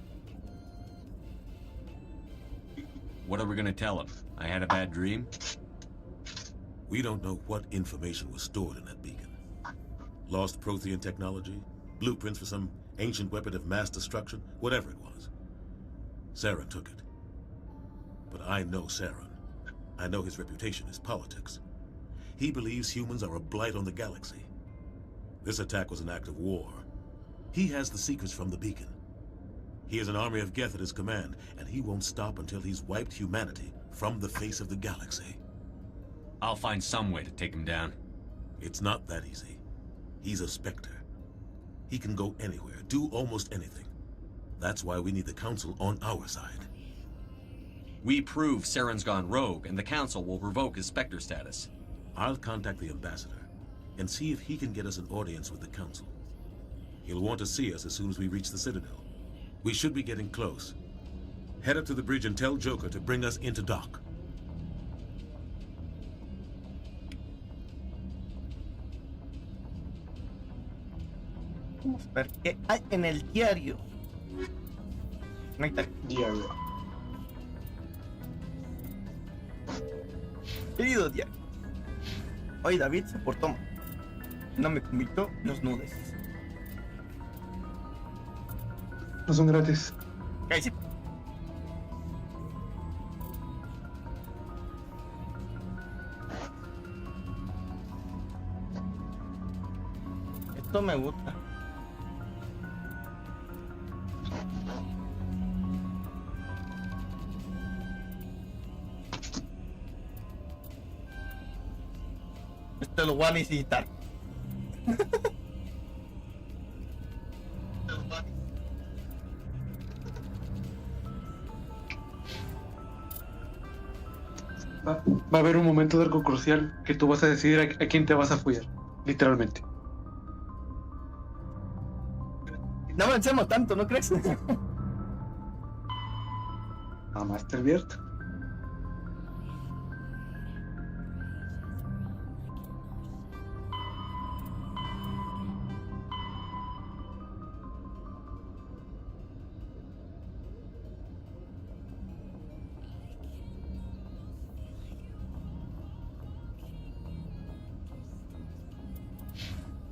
What are we gonna tell them? I had a bad dream? We don't know what information was stored in that beacon. Lost Prothean technology? Blueprints for some ancient weapon of mass destruction? Whatever it was. Saren took it. But I know Saren. I know his reputation is politics. He believes humans are a blight on the galaxy. This attack was an act of war. He has the secrets from the beacon. He has an army of Geth at his command, and he won't stop until he's wiped humanity from the face of the galaxy. I'll find some way to take him down. It's not that easy. He's a Spectre. He can go anywhere, do almost anything. That's why we need the Council on our side. We prove Saren's gone rogue, and the Council will revoke his Spectre status. I'll contact the Ambassador and see if he can get us an audience with the Council. He'll want to see us as soon as we reach the Citadel. We should be getting close. Head up to the bridge and tell Joker to bring us into dock. Vamos a ver qué hay en el diario. No hay diario. Querido diario. Hoy David se portó mal. No me comitó los nudes. No son gratis. Ahí sí. Esto me gusta. Esto lo voy a necesitar. Va a haber un momento de algo crucial que tú vas a decidir a quién te vas a follar, literalmente. No avancemos tanto, ¿no crees? A Master Viert.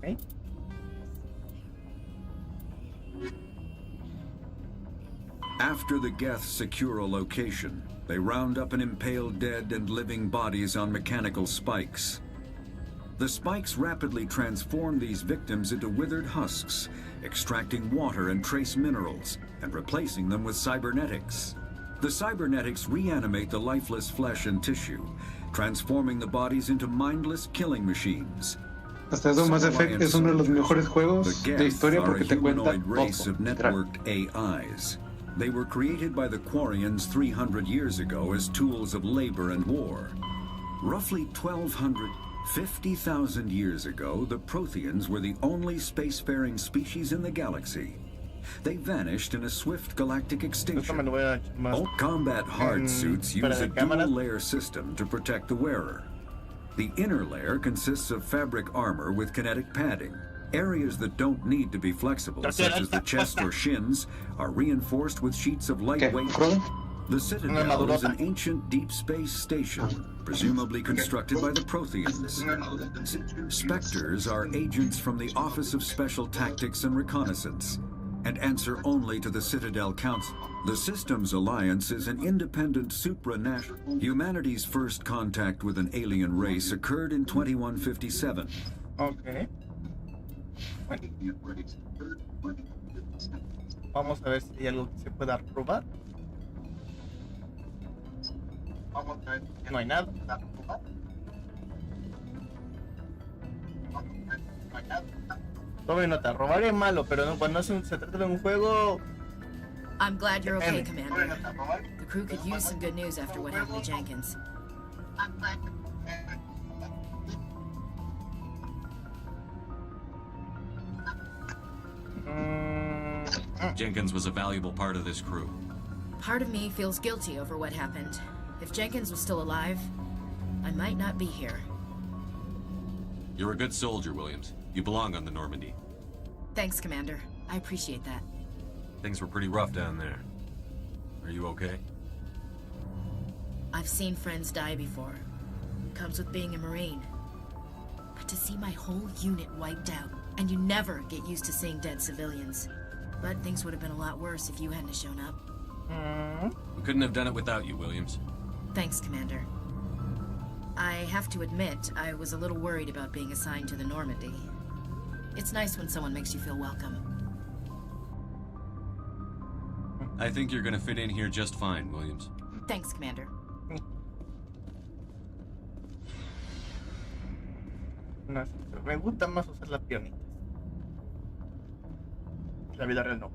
Okay. After the Geth secure a location, they round up and impale dead and living bodies on mechanical spikes. The spikes rapidly transform these victims into withered husks, extracting water and trace minerals, and replacing them with cybernetics. The cybernetics reanimate the lifeless flesh and tissue, transforming the bodies into mindless killing machines. Hasta eso, Mass Effect es uno de los mejores juegos de historia porque te cuenta race todo. of networked AIs. They were created by the Quarians 300 years ago as tools of labor and war. Roughly 50,000 years ago, the Protheans were the only spacefaring species in the galaxy. They vanished in a swift galactic extinction. All combat hard suits use a dual-layer system to protect the wearer. The inner layer consists of fabric armor with kinetic padding. Areas that don't need to be flexible, such as the chest or shins, are reinforced with sheets of lightweight. The Citadel is an ancient deep space station, presumably constructed by the Protheans. Spectres are agents from the Office of Special Tactics and Reconnaissance, and answer only to the Citadel Council. The Systems Alliance is an independent supranational. Humanity's first contact with an alien race occurred in 2157. Okay. Vamos a ver si hay algo que se pueda robar. No hay nada. Tome nota, robar es malo, pero no, cuando se trata de un juego... I'm glad you're okay, Commander. The crew could use some good news after what happened to Jenkins. Jenkins was a valuable part of this crew. Part of me feels guilty over what happened. If Jenkins was still alive, I might not be here. You're a good soldier, Williams. You belong on the Normandy. Thanks, Commander. I appreciate that. Things were pretty rough down there. Are you okay? I've seen friends die before. Comes with being a Marine. But to see my whole unit wiped out, and you never get used to seeing dead civilians. But things would have been a lot worse if you hadn't shown up. We couldn't have done it without you, Williams. Thanks, Commander. I have to admit, I was a little worried about being assigned to the Normandy. It's nice when someone makes you feel welcome. I think you're gonna fit in here just fine, Williams. Thanks, Commander. No, me gusta más usar las pionitas. La vida real no.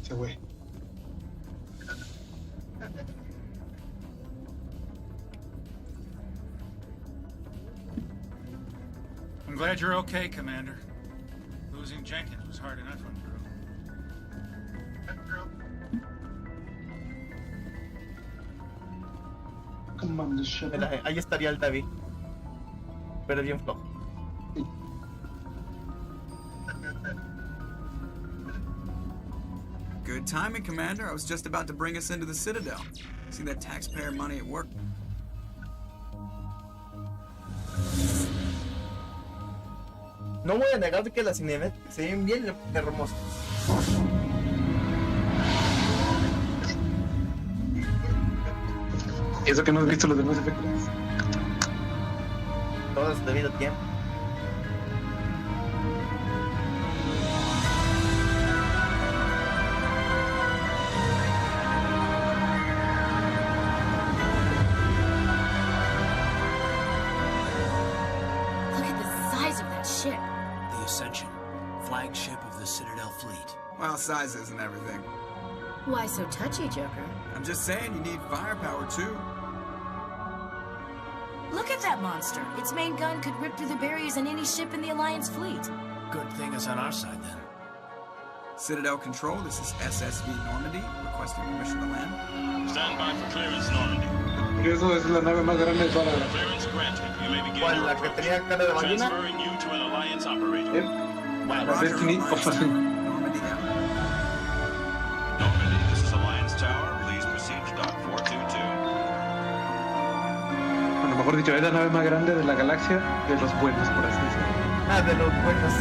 Sí, güey. I'm glad you're okay, Commander. Losing Jenkins was hard enough on Drew. Mira, ahí estaría el David. Pero bien flojo. Good timing, Commander. I was just about to bring us into the Citadel. See that taxpayer money at work? No voy a negar que las cinemáticas se ven bien hermosas. ¿Y eso que no has visto los demás efectos? Todo a su debido tiempo. Look at the size of that ship. The Ascension, flagship of the Citadel fleet. Well, size isn't everything. Why so touchy, Joker? I'm just saying you need firepower, too. Look at that monster. Its main gun could rip through the barriers in any ship in the Alliance fleet. Good thing it's on our side, then. Citadel Control, this is SSV Normandy, requesting permission to land. Stand by for clearance, Normandy. Curioso, es la nave más grande de toda la... Clearance granted. You may begin ¿Cuál? your ¿La que approach. tenía cara de ballena? Transferring you to an Alliance operator. La Destiny of Normandy out. Normandy, this is Alliance Tower. Please proceed to dock 422. Bueno, mejor dicho, es la nave más grande de la galaxia de los buenos, por así decirlo. Ah, de los buenos.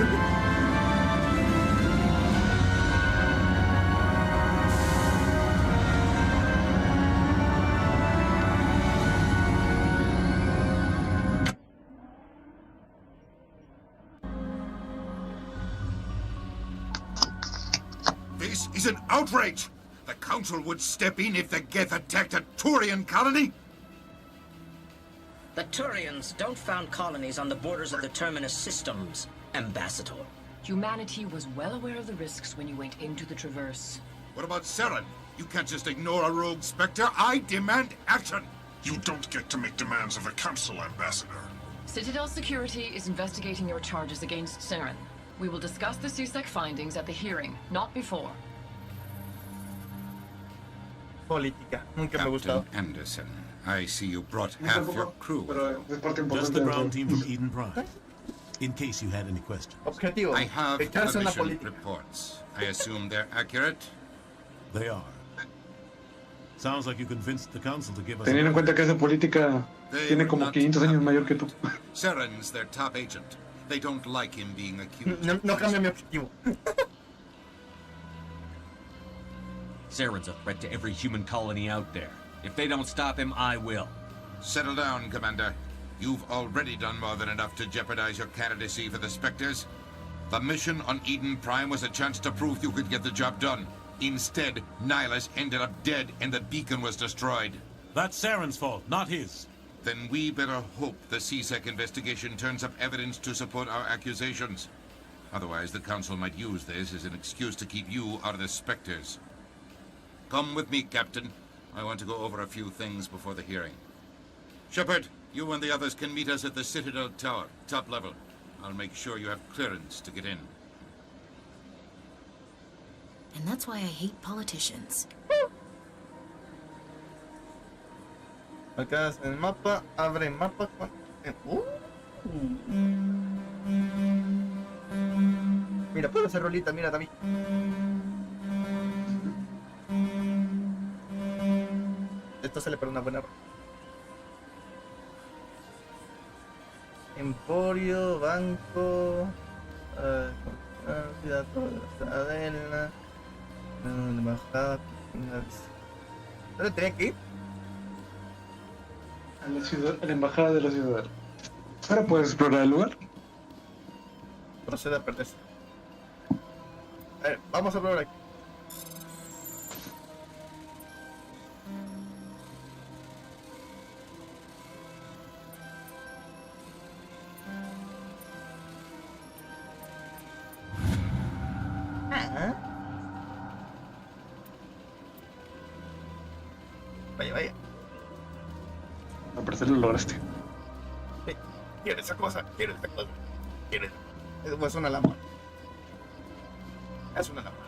This is an outrage! The Council would step in if the Geth attacked a Turian colony? The Turians don't found colonies on the borders of the Terminus systems, Ambassador. Humanity was well aware of the risks when you went into the Traverse. What about Saren? You can't just ignore a rogue Spectre. I demand action! You don't get to make demands of a Council, Ambassador. Citadel Security is investigating your charges against Saren. We will discuss the CSEC findings at the hearing, not before. Política. Nunca me ha gustado. Captain Anderson, I see you brought half your crew. Just the ground team from Eden Prime. In case you had any questions. Objetivo. I have Echarse una mission política. reports. I assume they're accurate? They are. Sounds like you convinced the Council to give us... Teniendo en cuenta que esa política tiene como 500 años mayor que tú. Saren's their top agent. They don't like him being accused. No cambia mi objetivo. Saren's a threat to every human colony out there. If they don't stop him, I will. Settle down, Commander. You've already done more than enough to jeopardize your candidacy for the Spectres. The mission on Eden Prime was a chance to prove you could get the job done. Instead, Nihilus ended up dead and the beacon was destroyed. That's Saren's fault, not his. Then we better hope the CSEC investigation turns up evidence to support our accusations. Otherwise, the Council might use this as an excuse to keep you out of the Spectres. Come with me, Captain. I want to go over a few things before the hearing. Shepard, you and the others can meet us at the Citadel Tower, top level. I'll make sure you have clearance to get in. And that's why I hate politicians. Acá en el mapa, abre mapa con... Mira, puedo hacer rolita, mira, David. Esto sale para una buena... Emporio, banco... ciudad de la Ciudadela... embajada... ¿Dónde tenía que ir? A la embajada de la ciudad. ¿Ahora puedes explorar el lugar? Procede a perderse. A ver, vamos a probar aquí. Vaya, vaya. Al parecer lo lograste. Sí, quiero esa cosa, quiero esa cosa. Quiero esa. Es una lámpara. Es una lámpara.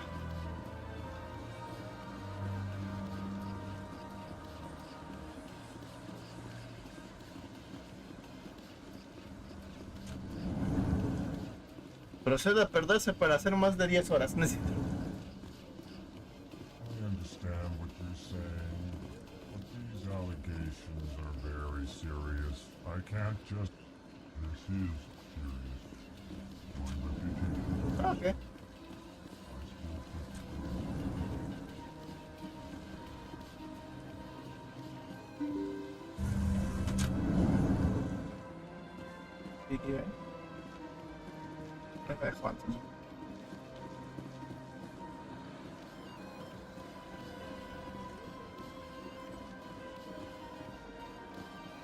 Procede a perderse para hacer más de 10 horas. Necesito. I understand what you're saying, but these allegations are very serious. I can't just... This is serious. My reputation. Okay.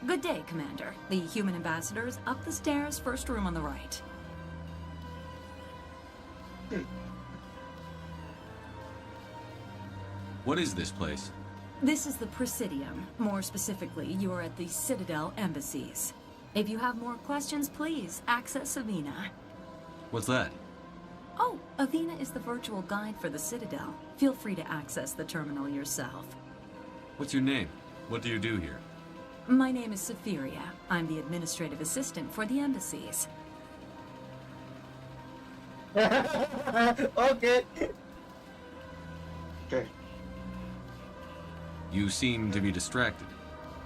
Good day, Commander. The human ambassador is up the stairs, first room on the right. What is this place? This is the Presidium. More specifically, you are at the Citadel embassies. If you have more questions, please access Avina. What's that? Oh, Avina is the virtual guide for the Citadel. Feel free to access the terminal yourself. What's your name? What do you do here? My name is Safiria. I'm the administrative assistant for the embassies. Okay. Okay. You seem to be distracted.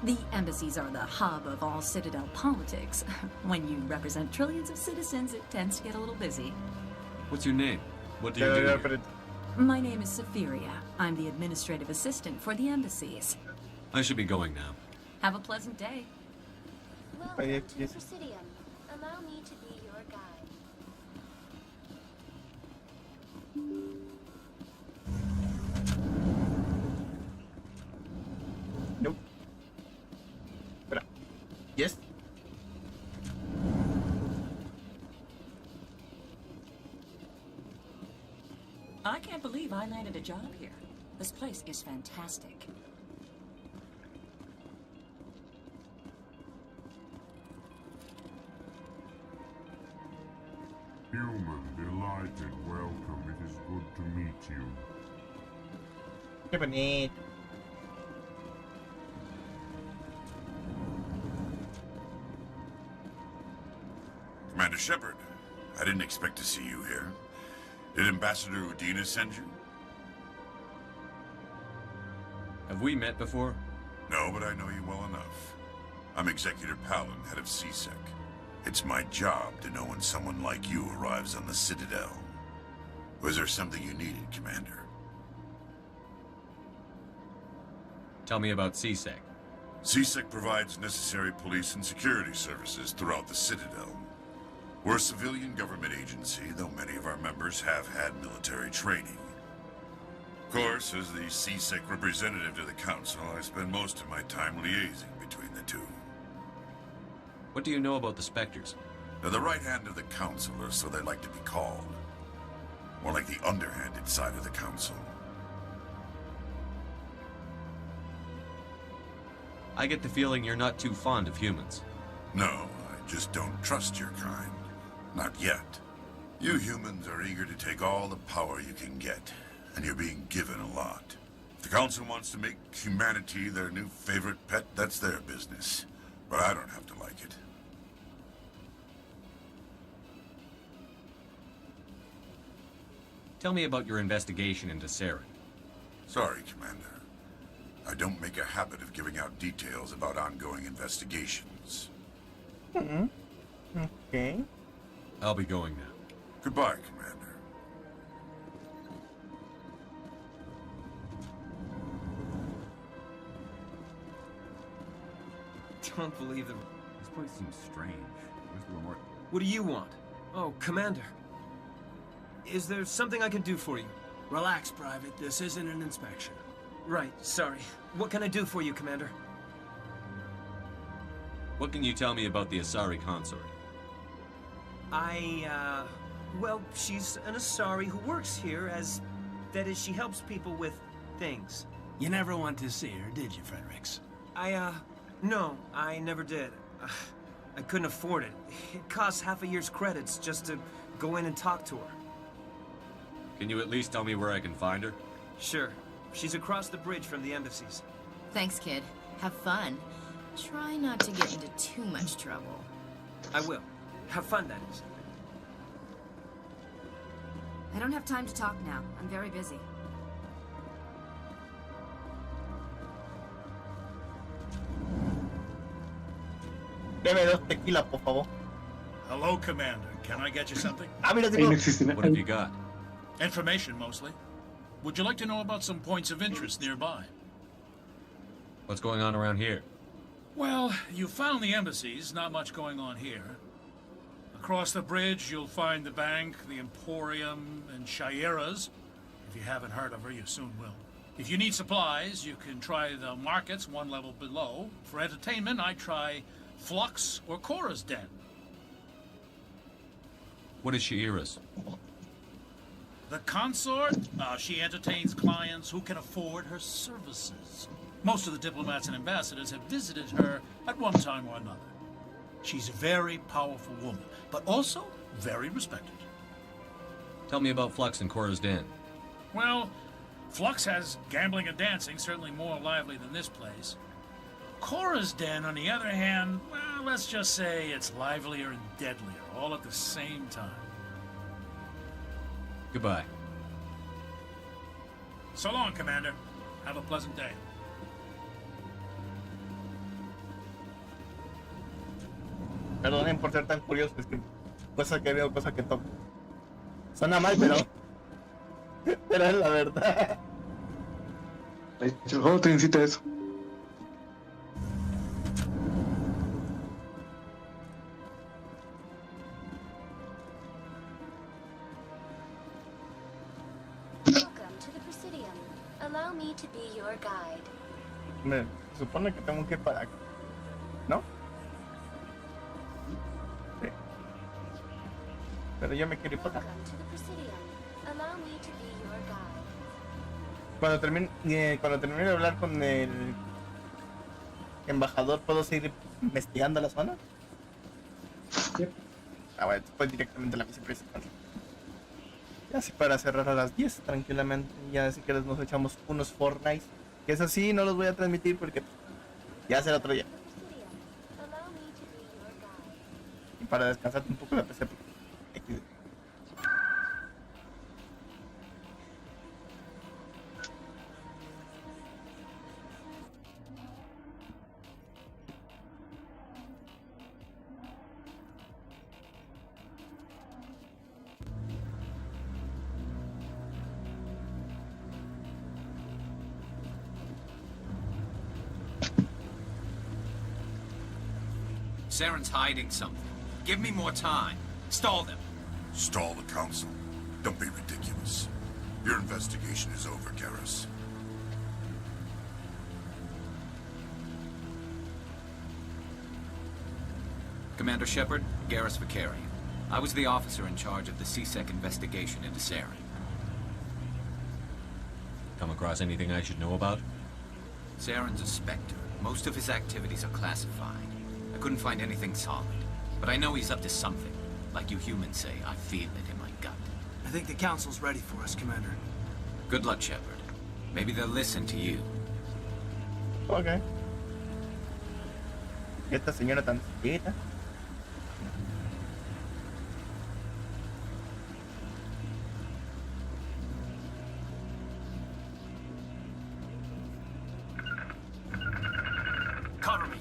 The embassies are the hub of all Citadel politics. When you represent trillions of citizens, it tends to get a little busy. What's your name? What do you do here? My name is Safiria. I'm the administrative assistant for the embassies. I should be going now. Have a pleasant day. Welcome to the Presidium. Allow me to be your guide. Nope. Espera. Yes. I can't believe I landed a job here. This place is fantastic. Human, delighted, welcome. It is good to meet you. Qué bonito. Commander Shepard, I didn't expect to see you here. Did Ambassador Udina send you? Have we met before? No, but I know you well enough. I'm Executor Palin, head of CSEC. It's my job to know when someone like you arrives on the Citadel. Was there something you needed, Commander? Tell me about CSEC. CSEC provides necessary police and security services throughout the Citadel. We're a civilian government agency, though many of our members have had military training. Of course, as the CSEC representative to the Council, I spend most of my time liaising between the two. What do you know about the Spectres? They're the right hand of the Council, or so they like to be called. More like the underhanded side of the Council. I get the feeling you're not too fond of humans. No, I just don't trust your kind. Not yet. You humans are eager to take all the power you can get, and you're being given a lot. If the Council wants to make humanity their new favorite pet, that's their business. But I don't have to like it. Tell me about your investigation into Saren. Sorry, Commander. I don't make a habit of giving out details about ongoing investigations. Okay. I'll be going now. Goodbye, Commander. Don't believe them. This place seems strange. Where's the remote? What do you want? Oh, Commander. Is there something I can do for you? Relax, Private. This isn't an inspection. Right, sorry. What can I do for you, Commander? What can you tell me about the Asari consort? Well, she's an Asari who works here as... That is, she helps people with things. You never went to see her, did you, Fredericks? No, I never did. I couldn't afford it. It costs half a year's credits just to go in and talk to her. Can you at least tell me where I can find her? Sure. She's across the bridge from the embassies. Thanks, kid. Have fun. Try not to get into too much trouble. I will. Have fun, that is. I don't have time to talk now. I'm very busy. Deme 2 tequila, por favor. Hello, Commander. Can I get you something? What have you got? Information, mostly. Would you like to know about some points of interest nearby? What's going on around here? Well, you found the embassies. Not much going on here. Across the bridge, you'll find the bank, the Emporium, and Shaira's. If you haven't heard of her, you soon will. If you need supplies, you can try the markets one level below. For entertainment, I try Flux or Cora's Den. What is Shaira's? The consort? She entertains clients who can afford her services. Most of the diplomats and ambassadors have visited her at one time or another. She's a very powerful woman, but also very respected. Tell me about Flux and Cora's Den. Well, Flux has gambling and dancing, certainly more lively than this place. Cora's Den, on the other hand, well, let's just say it's livelier and deadlier, all at the same time. Goodbye. So long, Commander. Have a pleasant day. Perdonen por ser tan curioso, es que cosa que veo, cosa que toco. Suena mal, pero es la verdad. El juego te incita a eso. Welcome to the Presidium. Allow me to be your guide. Me supone que tengo que ir para acá, ¿no? Sí. Pero yo me quiero ir para acá. Welcome to the Presidium. Allow me to be your guide. Cuando termine de hablar con el embajador, ¿puedo seguir investigando la zona? Bueno, después directamente a la misión principal. Ya así para cerrar a las 10 tranquilamente. Ya si quieres nos echamos unos Fortnite. Que eso sí, no los voy a transmitir porque ya será otro día. Y para descansarte un poco la PC. Saren's hiding something. Give me more time. Stall them. Stall the council? Don't be ridiculous. Your investigation is over, Garrus. Commander Shepard, Garrus Vicari. I was the officer in charge of the CSEC investigation into Saren. Come across anything I should know about? Saren's a Spectre. Most of his activities are classified. I couldn't find anything solid. But I know he's up to something. Like you humans say, I feel it in my gut. I think the council's ready for us, Commander. Good luck, Shepard. Maybe they'll listen to you. Okay. Esta señora tan chiquita. Cover me.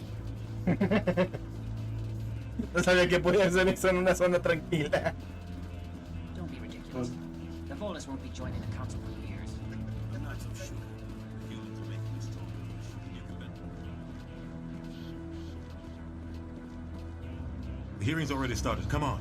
No sabía que podía hacer eso en una zona tranquila. Don't be ridiculous. The Volus won't be joining the council for years. I'm not so sure. Humans are making me stronger. You can bet. The hearing's already started. Come on.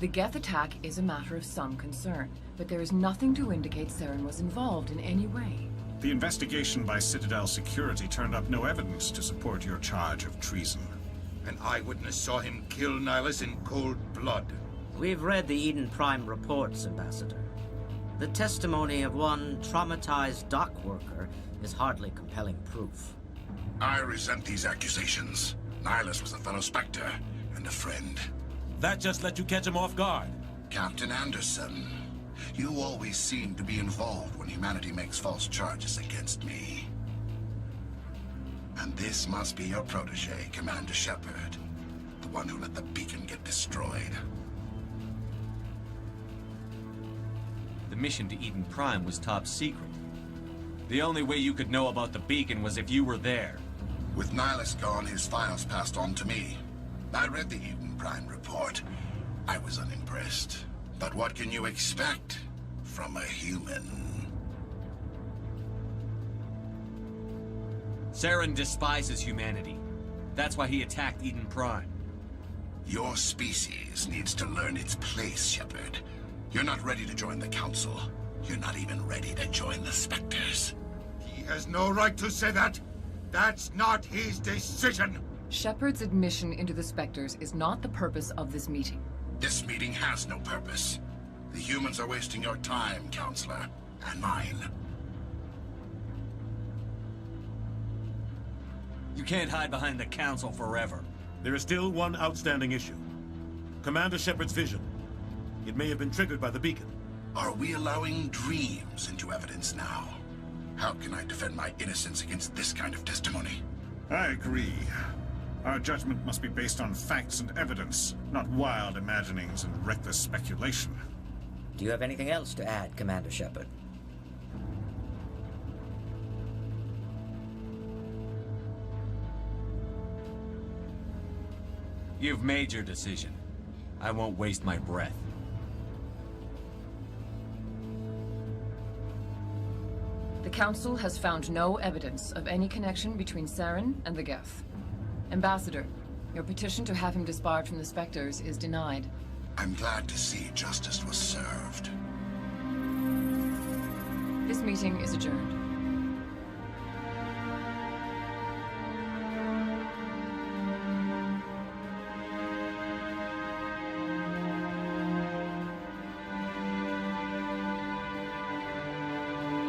The Geth attack is a matter of some concern, but there is nothing to indicate Saren was involved in any way. The investigation by Citadel Security turned up no evidence to support your charge of treason. An eyewitness saw him kill Nihilus in cold blood. We've read the Eden Prime reports, Ambassador. The testimony of one traumatized dock worker is hardly compelling proof. I resent these accusations. Nihilus was a fellow Spectre and a friend. That just let you catch him off guard. Captain Anderson, you always seem to be involved when humanity makes false charges against me. And this must be your protege, Commander Shepard. The one who let the beacon get destroyed. The mission to Eden Prime was top secret. The only way you could know about the beacon was if you were there. With Nihilus gone, his files passed on to me. I read the Eden Prime report. I was unimpressed. But what can you expect from a human? Saren despises humanity. That's why he attacked Eden Prime. Your species needs to learn its place, Shepard. You're not ready to join the Council. You're not even ready to join the Spectres. He has no right to say that. That's not his decision. Shepard's admission into the Spectres is not the purpose of this meeting. This meeting has no purpose. The humans are wasting your time, Counselor, and mine. You can't hide behind the Council forever. There is still one outstanding issue. Commander Shepard's vision. It may have been triggered by the beacon. Are we allowing dreams into evidence now? How can I defend my innocence against this kind of testimony? I agree. Our judgment must be based on facts and evidence, not wild imaginings and reckless speculation. Do you have anything else to add, Commander Shepard? You've made your decision. I won't waste my breath. The Council has found no evidence of any connection between Saren and the Geth. Ambassador, your petition to have him disbarred from the Spectres is denied. I'm glad to see justice was served. This meeting is adjourned.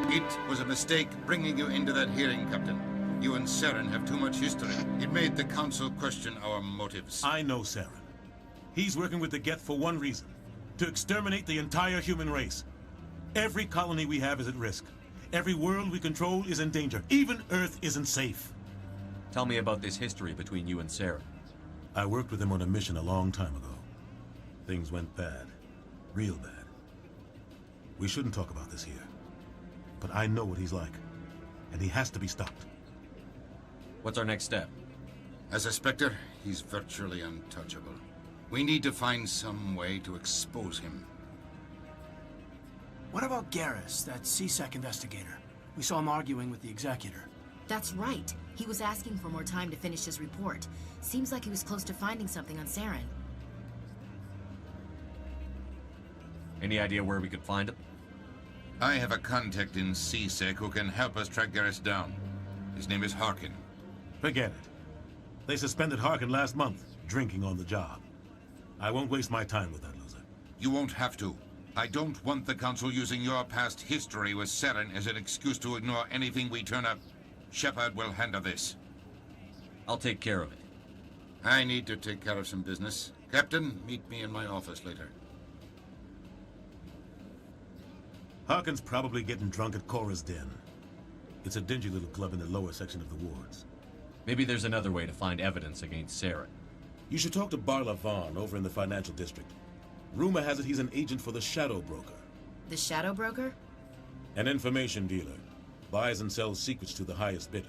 It was a mistake bringing you into that hearing, Captain. You and Saren have too much history. It made the Council question our motives. I know Saren. He's working with the Geth for one reason. To exterminate the entire human race. Every colony we have is at risk. Every world we control is in danger. Even Earth isn't safe. Tell me about this history between you and Saren. I worked with him on a mission a long time ago. Things went bad. Real bad. We shouldn't talk about this here. But I know what he's like. And he has to be stopped. What's our next step? As a Spectre, he's virtually untouchable. We need to find some way to expose him. What about Garrus, that CSEC investigator? We saw him arguing with the Executor. That's right. He was asking for more time to finish his report. Seems like he was close to finding something on Saren. Any idea where we could find him? I have a contact in CSEC who can help us track Garrus down. His name is Harkin. Forget it. They suspended Harkin last month, drinking on the job. I won't waste my time with that loser. You won't have to. I don't want the Council using your past history with Saren as an excuse to ignore anything we turn up. Shepard will handle this. I'll take care of it. I need to take care of some business. Captain, meet me in my office later. Harkin's probably getting drunk at Cora's Den. It's a dingy little club in the lower section of the wards. Maybe there's another way to find evidence against Saren. You should talk to Barla Vaughn over in the financial district. Rumor has it he's an agent for the Shadow Broker. The Shadow Broker? An information dealer. Buys and sells secrets to the highest bidder.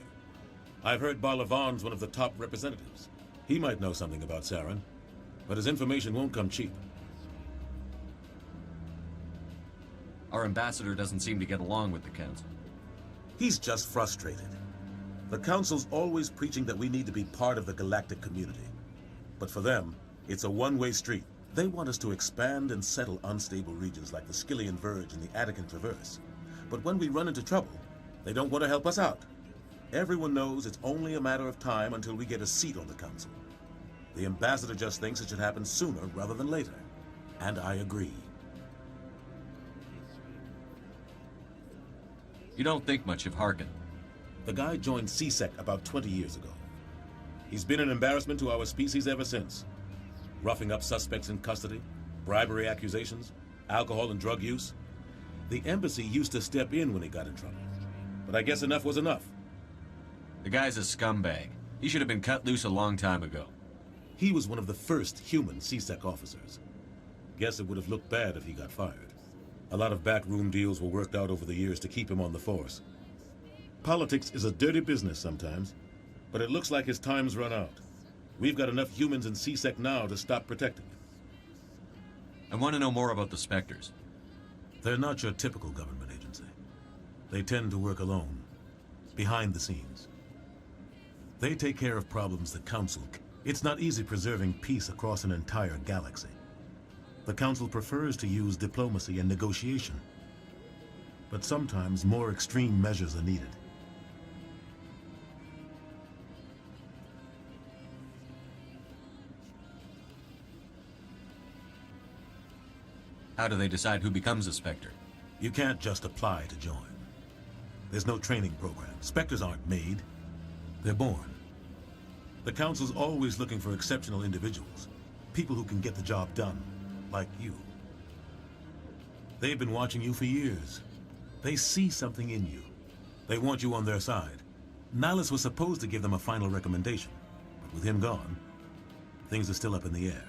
I've heard Barla Vaughn's one of the top representatives. He might know something about Saren, but his information won't come cheap. Our ambassador doesn't seem to get along with the Council. He's just frustrated. The Council's always preaching that we need to be part of the galactic community. But for them, it's a one-way street. They want us to expand and settle unstable regions like the Skillian Verge and the Attican Traverse. But when we run into trouble, they don't want to help us out. Everyone knows it's only a matter of time until we get a seat on the Council. The ambassador just thinks it should happen sooner rather than later. And I agree. You don't think much of Harkin. The guy joined CSEC about 20 years ago. He's been an embarrassment to our species ever since. Roughing up suspects in custody, bribery accusations, alcohol and drug use. The embassy used to step in when he got in trouble. But I guess enough was enough. The guy's a scumbag. He should have been cut loose a long time ago. He was one of the first human CSEC officers. Guess it would have looked bad if he got fired. A lot of backroom deals were worked out over the years to keep him on the force. Politics is a dirty business sometimes, but it looks like his time's run out. We've got enough humans in CSEC now to stop protecting it. I want to know more about the Spectres. They're not your typical government agency. They tend to work alone, behind the scenes. They take care of problems the Council. It's not easy preserving peace across an entire galaxy. The Council prefers to use diplomacy and negotiation. But sometimes more extreme measures are needed. How do they decide who becomes a Spectre? You can't just apply to join. There's no training program. Spectres aren't made. They're born. The Council's always looking for exceptional individuals. People who can get the job done. Like you. They've been watching you for years. They see something in you. They want you on their side. Nihilus was supposed to give them a final recommendation. But with him gone, things are still up in the air.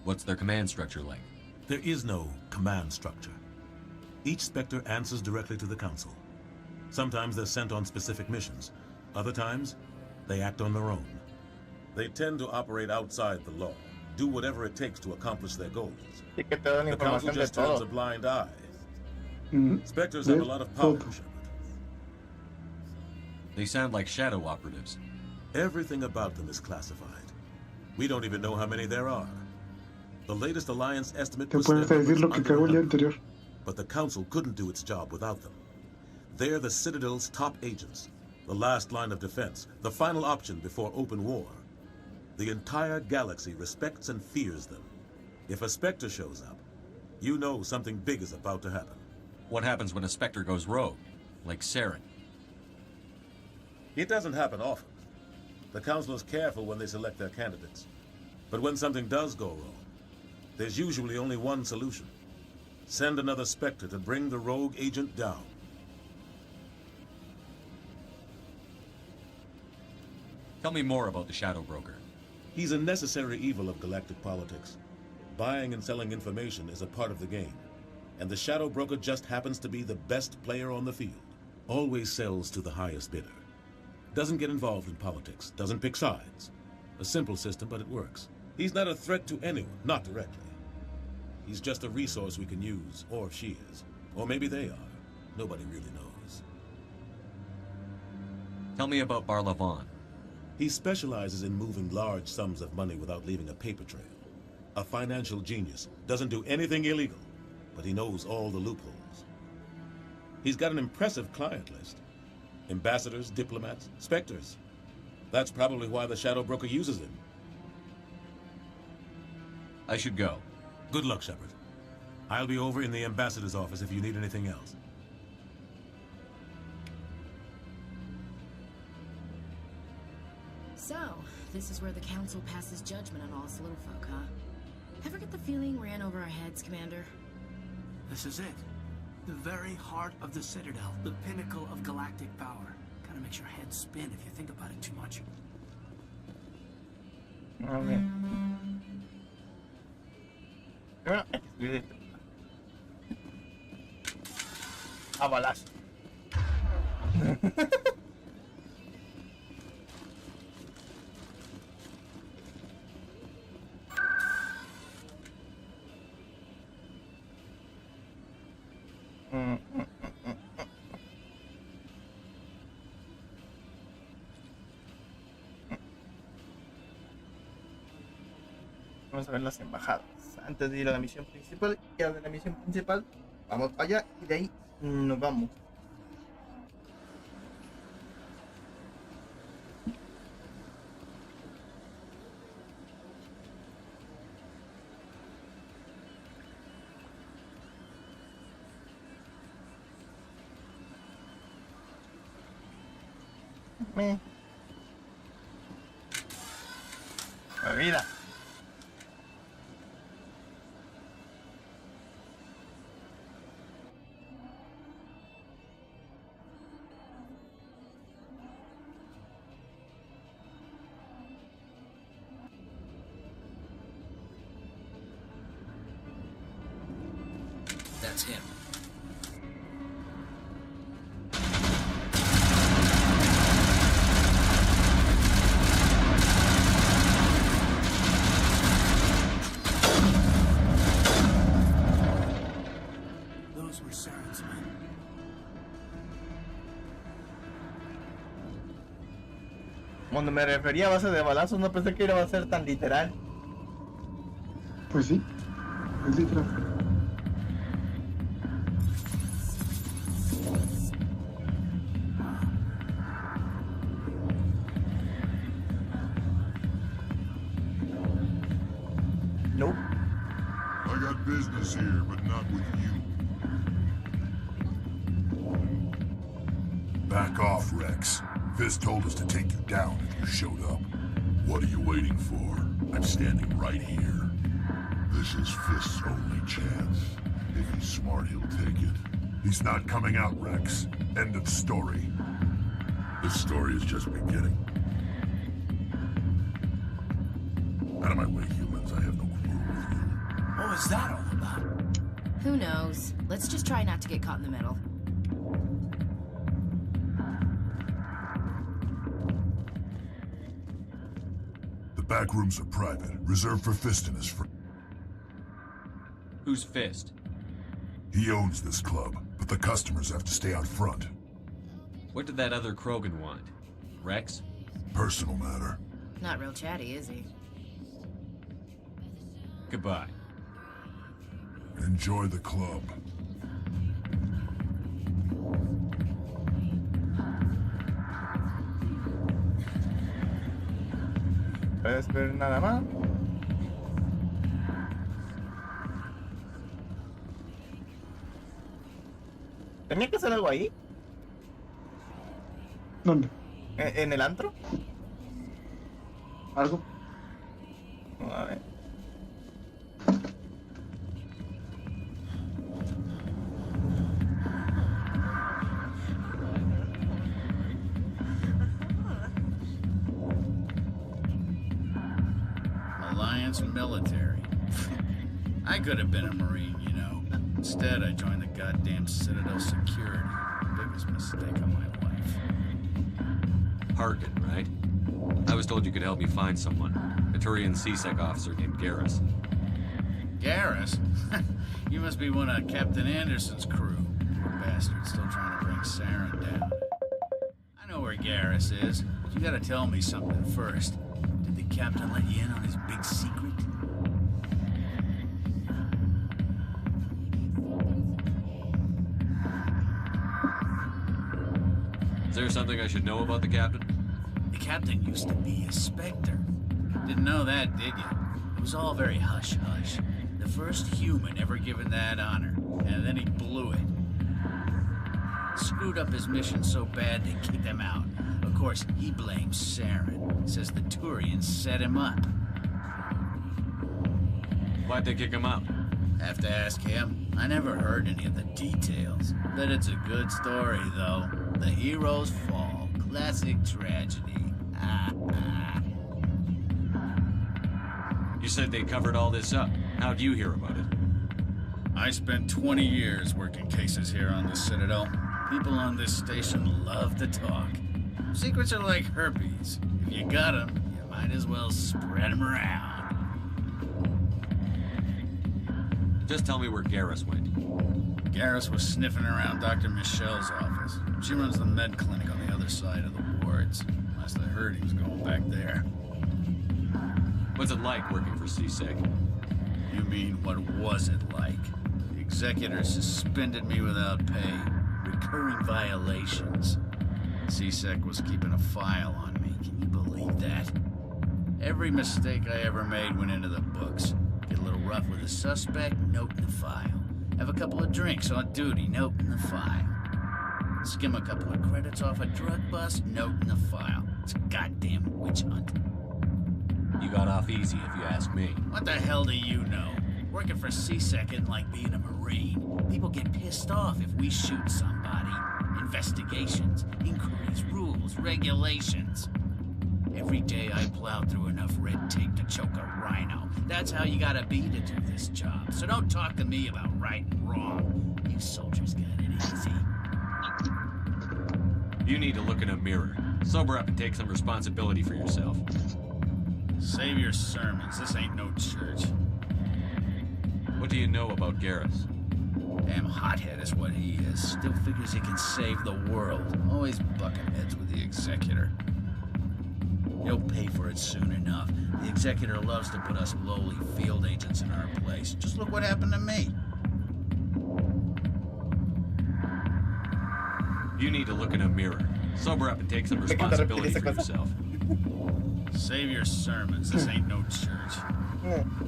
What's their command structure like? There is no command structure. Each Spectre answers directly to the Council. Sometimes they're sent on specific missions. Other times, they act on their own. They tend to operate outside the law, do whatever it takes to accomplish their goals. Y que te dan The Council información de just turns todo. a blind eye. Mm. Spectres have a lot of power, Shepard. They sound like shadow operatives. Everything about them is classified. We don't even know how many there are. The latest Alliance estimate Te was puedes their decir lo numbers que cagó el día under 100. anterior. But the Council couldn't do its job without them. They're the Citadel's top agents, the last line of defense, the final option before open war. The entire galaxy respects and fears them. If a Spectre shows up, you know something big is about to happen. What happens when a Spectre goes rogue? Like Saren? It doesn't happen often. The Council is careful when they select their candidates. But when something does go wrong, there's usually only one solution. Send another Spectre to bring the rogue agent down. Tell me more about the Shadow Broker. He's a necessary evil of galactic politics. Buying and selling information is a part of the game. And the Shadow Broker just happens to be the best player on the field. Always sells to the highest bidder. Doesn't get involved in politics, doesn't pick sides. A simple system, but it works. He's not a threat to anyone, not directly. He's just a resource we can use, or she is. Or maybe they are. Nobody really knows. Tell me about Barlavon. He specializes in moving large sums of money without leaving a paper trail. A financial genius. Doesn't do anything illegal, but he knows all the loopholes. He's got an impressive client list. Ambassadors, diplomats, specters. That's probably why the Shadow Broker uses him. I should go. Good luck, Shepard. I'll be over in the ambassador's office if you need anything else. So, this is where the Council passes judgment on all us little folk, huh? Ever get the feeling ran over our heads, Commander? This is it. The very heart of the Citadel, the pinnacle of galactic power. Kinda makes your head spin if you think about it too much. Okay. A balazo. Vamos a ver las embajadas. Antes de ir a la misión principal, y a la misión principal, vamos para allá y de ahí nos vamos. Bebida. That's him. Those were Saren's men. Cuando me refería a base de balazos, no pensé que iba a ser tan literal. Pues sí, es literal. Nope. I got business here, but not with you. Back off, Rex. Fist told us to take you down if you showed up. What are you waiting for? I'm standing right here. This is Fist's only chance. If he's smart, he'll take it. He's not coming out, Rex. End of story. This story is just beginning. Out of my way, humans. I have no quarrel with you. What was that all about? Who knows? Let's just try not to get caught in the middle. The back rooms are private, reserved for Fist and his friends. Who's Fist? He owns this club, but the customers have to stay out front. What did that other Krogan want? Rex? Personal matter. Not real chatty, is he? Goodbye. Enjoy the club. Puedes ver nada más. ¿Tenía que hacer algo ahí? ¿Dónde? ¿En el antro? ¿Algo? A ver. Alliance military. I could have been a Marine, you know. Instead, I joined the goddamn Citadel security. Biggest mistake of my life. Harkin, right? I was told you could help me find someone. A Turian CSEC officer named Garrus. Garrus? You must be one of Captain Anderson's crew. Poor bastard, still trying to bring Saren down. I know where where Garrus is, but you gotta tell me something first. Did the captain let you in on his big secret? Is there something I should know about the captain? The captain used to be a Spectre. Didn't know that, did you? It was all very hush-hush. The first human ever given that honor, and then he blew it. Screwed up his mission so bad they kicked him out. Of course, he blames Saren. Says the Turians set him up. Why'd they kick him out? Have to ask him. I never heard any of the details. Bet it's a good story, though. The heroes fall. Classic tragedy. You said they covered all this up. How'd you hear about it? I spent 20 years working cases here on the Citadel. People on this station love to talk. Secrets are like herpes. If you got them, you might as well spread them around. Just tell me where Garrus went. Garrus was sniffing around Dr. Michelle's office. She runs the med clinic on the other side of the wards. Last I heard, he was going back there. What's it like working for CSEC? You mean, what was it like? The executor suspended me without pay. Recurring violations. CSEC was keeping a file on me. Can you believe that? Every mistake I ever made went into the books. Get a little rough with a suspect, note in the file. Have a couple of drinks on duty, note in the file. Skim a couple of credits off a drug bust, note in the file. It's a goddamn witch hunt. You got off easy, if you ask me. What the hell do you know? Working for CSEC isn't like being a Marine. People get pissed off if we shoot somebody. Investigations, inquiries, rules, regulations. Every day I plow through enough red tape to choke a rhino. That's how you gotta be to do this job. So don't talk to me about right and wrong. You soldiers got it easy. You need to look in a mirror. Sober up and take some responsibility for yourself. Save your sermons. This ain't no church. What do you know about Garrus? Damn hothead is what he is. Still figures he can save the world. Always bucking heads with the executor. He'll pay for it soon enough. The executor loves to put us lowly field agents in our place. Just look what happened to me. You need to look in a mirror. Sober up and take some responsibility for yourself. Save your sermons. This ain't no church.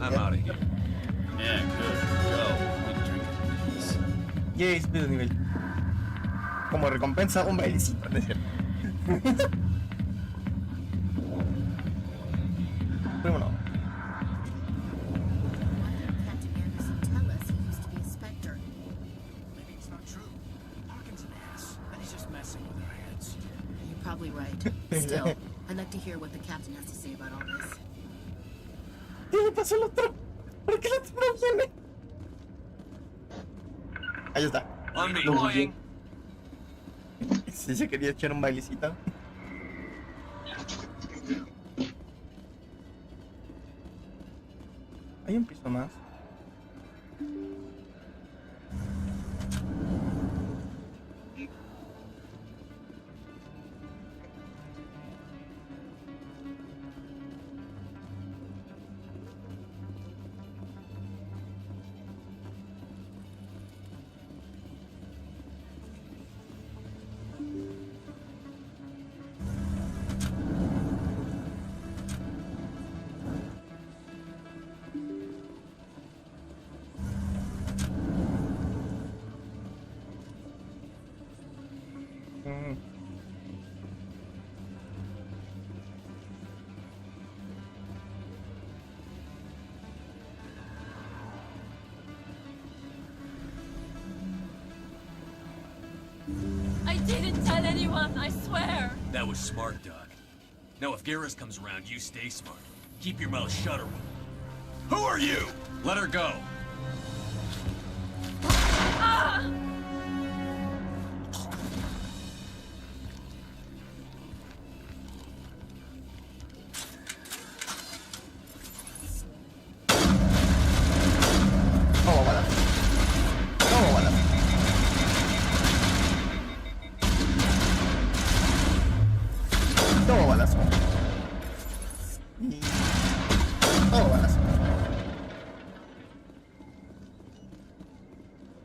I'm out of here. Yeah, good. Go. We drink this. Yay, subí de nivel. Como recompensa, un bailecito. ¿No es cierto? Vámonos. Captain Anderson tell us he used to be a Spectre. Maybe it's not true. Hawkins an ass, and he's just messing with our heads. You're probably right. Still, I'd like to hear what the captain has to say about all this. ¿Qué le pasó al otro? ¿Por qué el otro no viene? Ahí está. Lo busqué. Sí, se quería echar un bailecito. Hay un piso más. I didn't tell anyone, I swear. That was smart, Doc. Now, if Garrus comes around, you stay smart. Keep your mouth shut, or... Who are you? Let her go. Ah!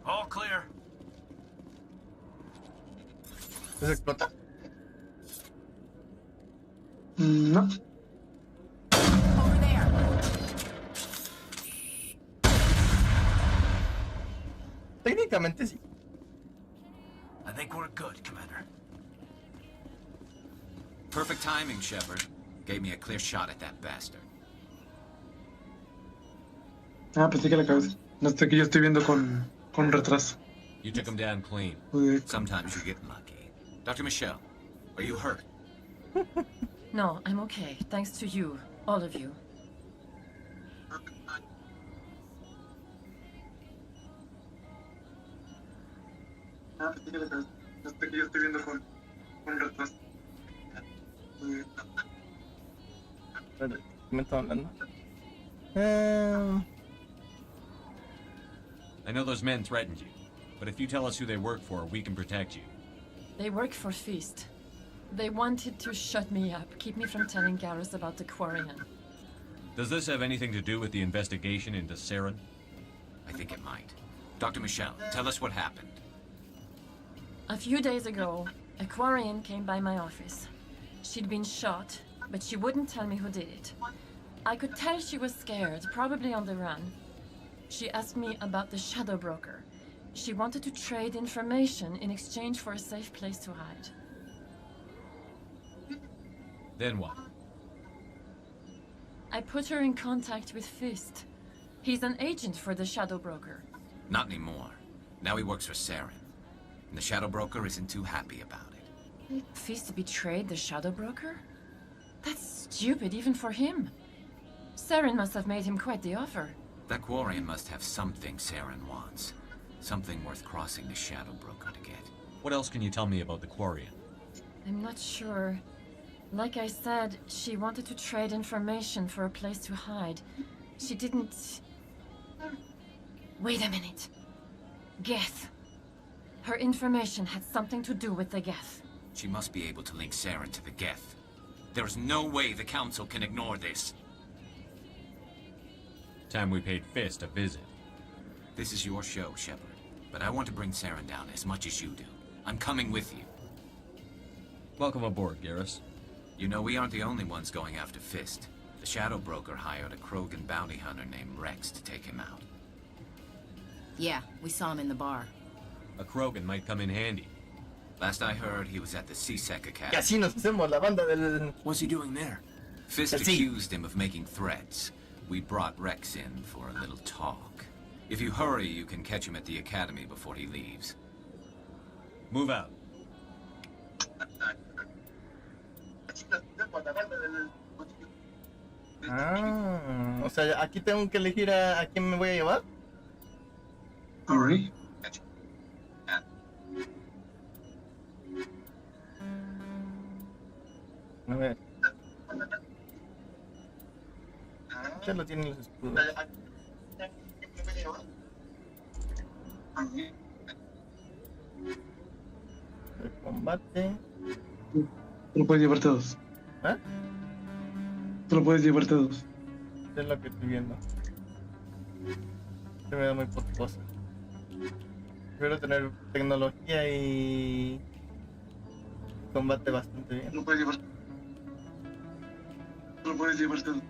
All clear. ¿Se explota? No. Over there. Técnicamente sí. I think we're good, Commander. Perfect timing, Shepard. Gave me a clear shot at that bastard. Ah, pensé que la cabeza. No sé, que yo estoy viendo con retraso. You took him down clean. Sometimes you get lucky. Dr. Michelle, are you hurt? No, I'm okay. Thanks to you. All of you. Ah, pensé que la cabeza. No sé, que yo estoy viendo con retraso. Me está hablando. I know those men threatened you, but if you tell us who they work for, we can protect you. They work for Feast. They wanted to shut me up, keep me from telling Garrus about the Quarian. Does this have anything to do with the investigation into Saren? I think it might. Dr. Michelle, tell us what happened. A few days ago, a Quarian came by my office. She'd been shot, but she wouldn't tell me who did it. I could tell she was scared, probably on the run. She asked me about the Shadow Broker. She wanted to trade information in exchange for a safe place to hide. Then what? I put her in contact with Fist. He's an agent for the Shadow Broker. Not anymore. Now he works for Saren. And the Shadow Broker isn't too happy about it. Fist betrayed the Shadow Broker? That's stupid even for him. Saren must have made him quite the offer. That Quarian must have something Saren wants. Something worth crossing the Shadow Broker to get. What else can you tell me about the Quarian? I'm not sure. Like I said, she wanted to trade information for a place to hide. She didn't... Wait a minute. Geth. Her information had something to do with the Geth. She must be able to link Saren to the Geth. There's no way the Council can ignore this. Time we paid Fist a visit. This is your show, Shepard. But I want to bring Saren down as much as you do. I'm coming with you. Welcome aboard, Garrus. You know, we aren't the only ones going after Fist. The Shadow Broker hired a Krogan bounty hunter named Rex to take him out. Yeah, we saw him in the bar. A Krogan might come in handy. Last I heard, he was at the CSEC Academy. Y así nos hacemos la banda del... What's he doing there? Fist accused him of making threats. We brought Rex in for a little talk. If you hurry, you can catch him at the Academy before he leaves. Move out. Ah, o sea, aquí tengo que elegir a quién me voy a llevar. Alright. A ver. Ya lo tienen los escudos. El combate. Tú lo puedes llevar todos. ¿Eh? Tú lo puedes llevar todos. Es lo que estoy viendo. Se me da muy poca cosa. Prefiero tener tecnología y combate bastante bien. Lo puedes llevar. Tú lo puedes llevar todo.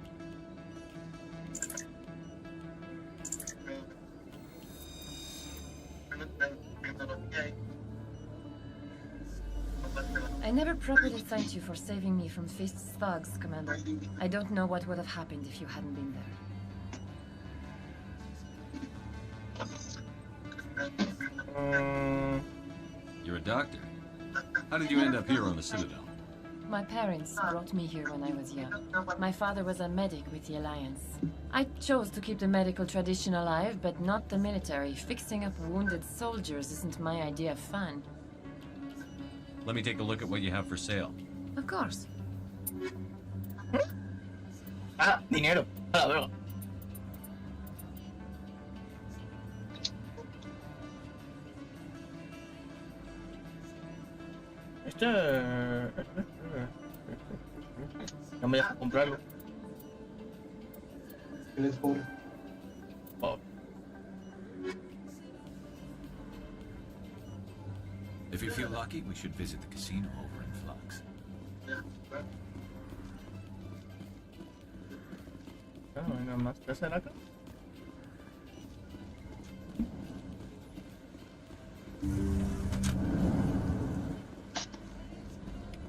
I never properly thanked you for saving me from Fist's thugs, Commander. I don't know what would have happened if you hadn't been there. You're a doctor. How did you end up here on the Citadel? My parents brought me here when I was young. My father was a medic with the Alliance. I chose to keep the medical tradition alive, but not the military. Fixing up wounded soldiers isn't my idea of fun. Let me take a look at what you have for sale. Of course. Ah, dinero. Ah, luego. No me deja comprarlo. Él es pobre. Pobre. If you feel lucky, we should visit the casino over in Flux. No hay nada más que hacer acá.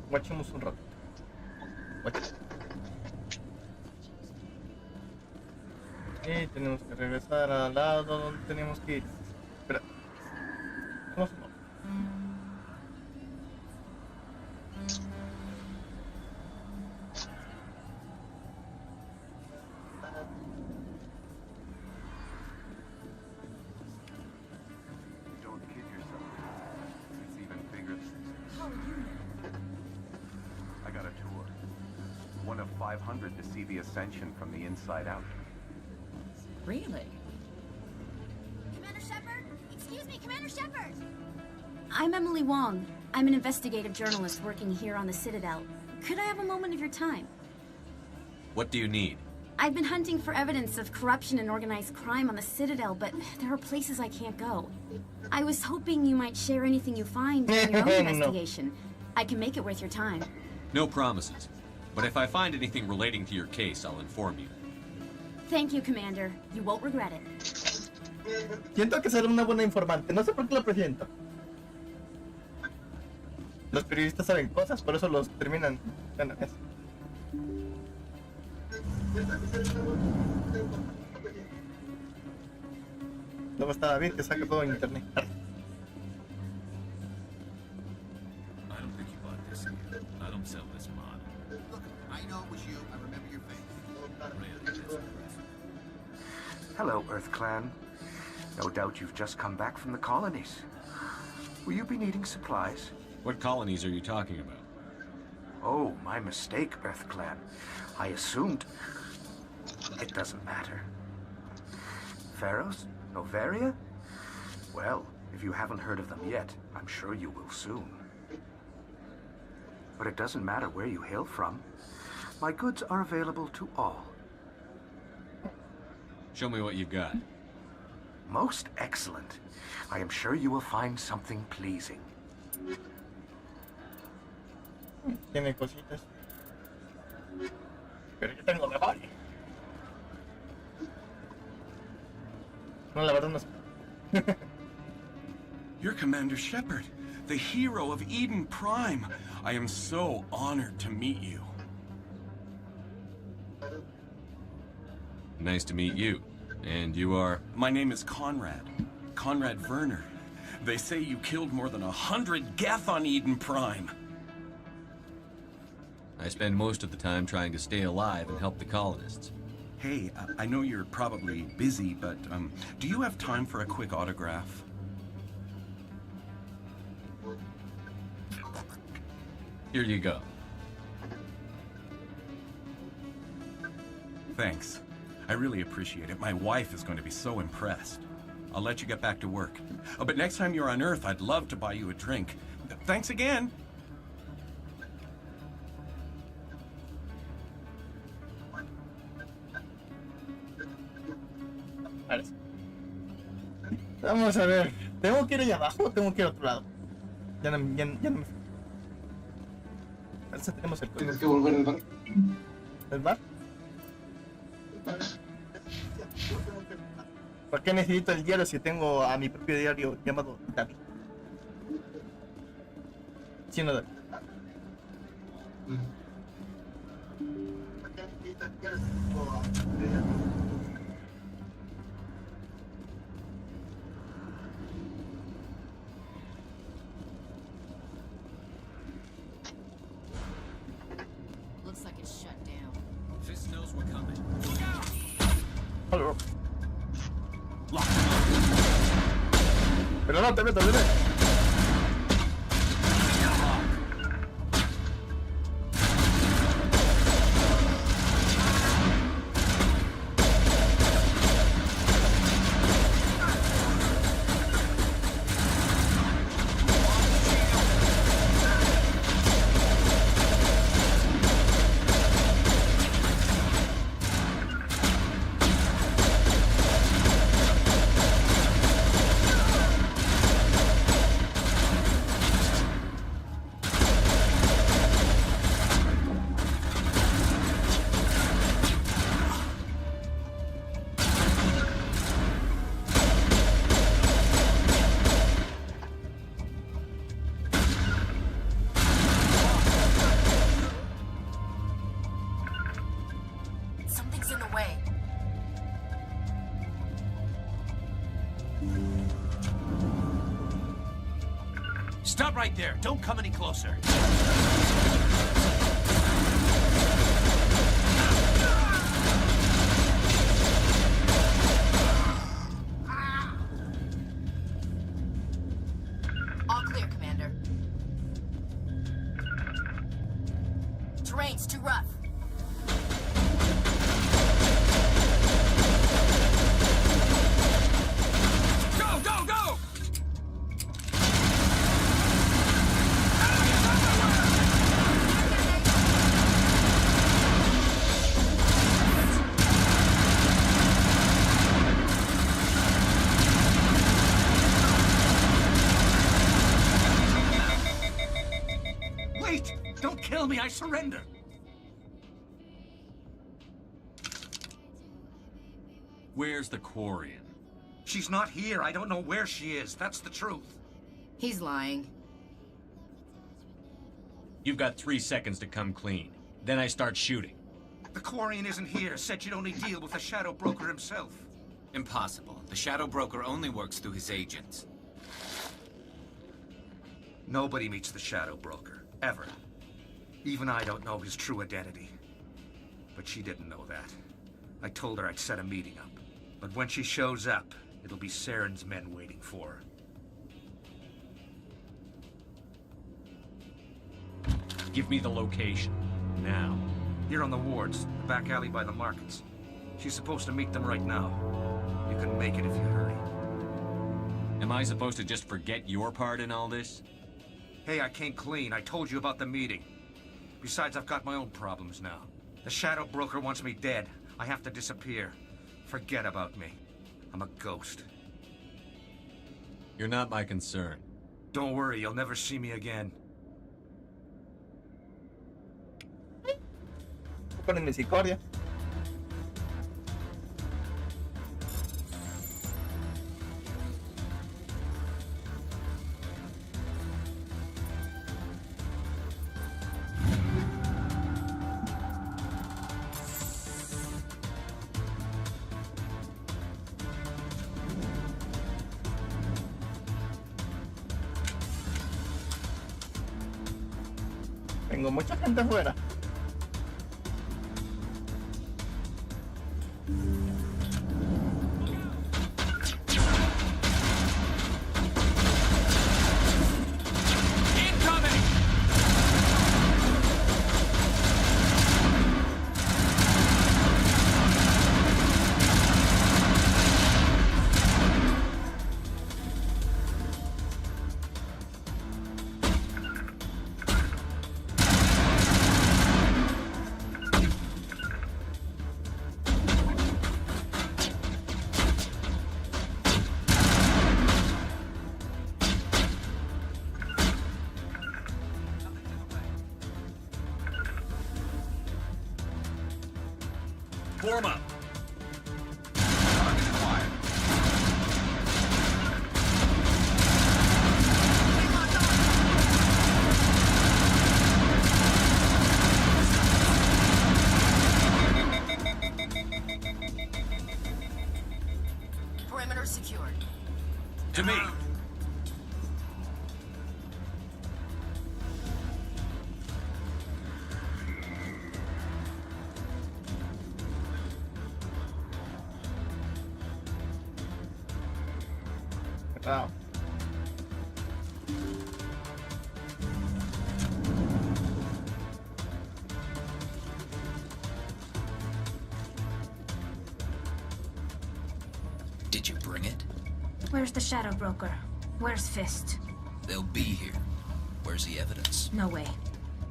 Guachemos un rato. Y tenemos que regresar al lado donde teníamos que ir. Espera. ¿Cómo se llama? Don't kid yourself. It's even bigger. I got a tour. One of 500 to see the Ascension from the inside out. Really? Commander Shepard? Excuse me, Commander Shepard! I'm Emily Wong. I'm an investigative journalist working here on the Citadel. Could I have a moment of your time? What do you need? I've been hunting for evidence of corruption and organized crime on the Citadel, but there are places I can't go. I was hoping you might share anything you find in your own investigation. I can make it worth your time. No promises. But if I find anything relating to your case, I'll inform you. Thank you, Commander. You won't regret it. Siento que será una buena informante. No sé por qué lo presiento. Los periodistas saben cosas, por eso los terminan. Bueno, eso. Luego estaba bien que saque todo en internet. I don't think you bought this here. I don't sell this mod. Look, I know it was you. I remember your face. Hello, Earth Clan. No doubt you've just come back from the colonies. Will you be needing supplies? What colonies are you talking about? Oh, my mistake, Earth Clan. I assumed... It doesn't matter. Pharaohs? Novaria? Well, if you haven't heard of them yet, I'm sure you will soon. But it doesn't matter where you hail from. My goods are available to all. Show me what you've got. Most excellent. I am sure you will find something pleasing. Tiene cositas. Pero yo tengo mejor. No, la verdad no sé. You're Commander Shepard, the hero of Eden Prime. I am so honored to meet you. Nice to meet you. And you are? My name is Conrad. Conrad Werner. They say you killed more than 100 Geth on Eden Prime. I spend most of the time trying to stay alive and help the colonists. Hey, I know you're probably busy, but do you have time for a quick autograph? Here you go. Thanks. I really appreciate it. My wife is going to be so impressed. I'll let you get back to work. Oh, but next time you're on Earth, I'd love to buy you a drink. Thanks again. Vamos a ver. ¿Tengo que ir allá abajo o tengo que ir a otro lado? Ya no me... A ver si tenemos el... Tienes que volver al bar. ¿El bar? ¿Por qué necesito el diario si tengo a mi propio diario llamado David? Sí, no, David. Looks like it's shut down. Fist knows we're coming. Hello. Pero no, te meto, Stop right there. Don't come any closer. All clear, Commander. Terrain's too rough. Go, go, go! Wait! Don't kill me, I surrender! Where's the Quarian? She's not here. I don't know where she is. That's the truth. He's lying. You've got 3 seconds to come clean. Then I start shooting. The Quarian isn't here. Said you'd only deal with the Shadow Broker himself. Impossible. The Shadow Broker only works through his agents. Nobody meets the Shadow Broker. Ever. Even I don't know his true identity. But she didn't know that. I told her I'd set a meeting up. But when she shows up, it'll be Saren's men waiting for her. Give me the location. Now. Here on the wards, the back alley by the markets. She's supposed to meet them right now. You can make it if you hurry. Am I supposed to just forget your part in all this? Hey, I came clean. I told you about the meeting. Besides, I've got my own problems now. The Shadow Broker wants me dead. I have to disappear. Forget about me. I'm a ghost. You're not my concern. Don't worry, you'll never see me again. Con misericordia. Tengo mucha gente afuera. Form up. Perimeter secured. To me. Wow. Did you bring it? Where's the Shadow Broker? Where's Fist? They'll be here. Where's the evidence? No way.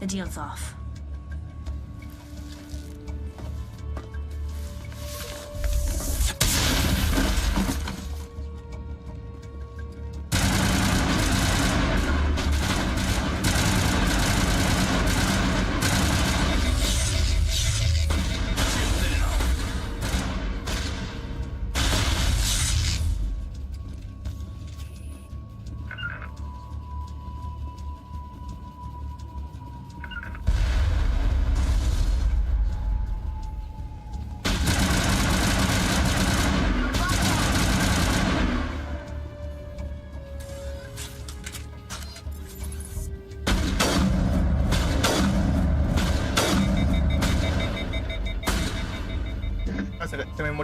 The deal's off.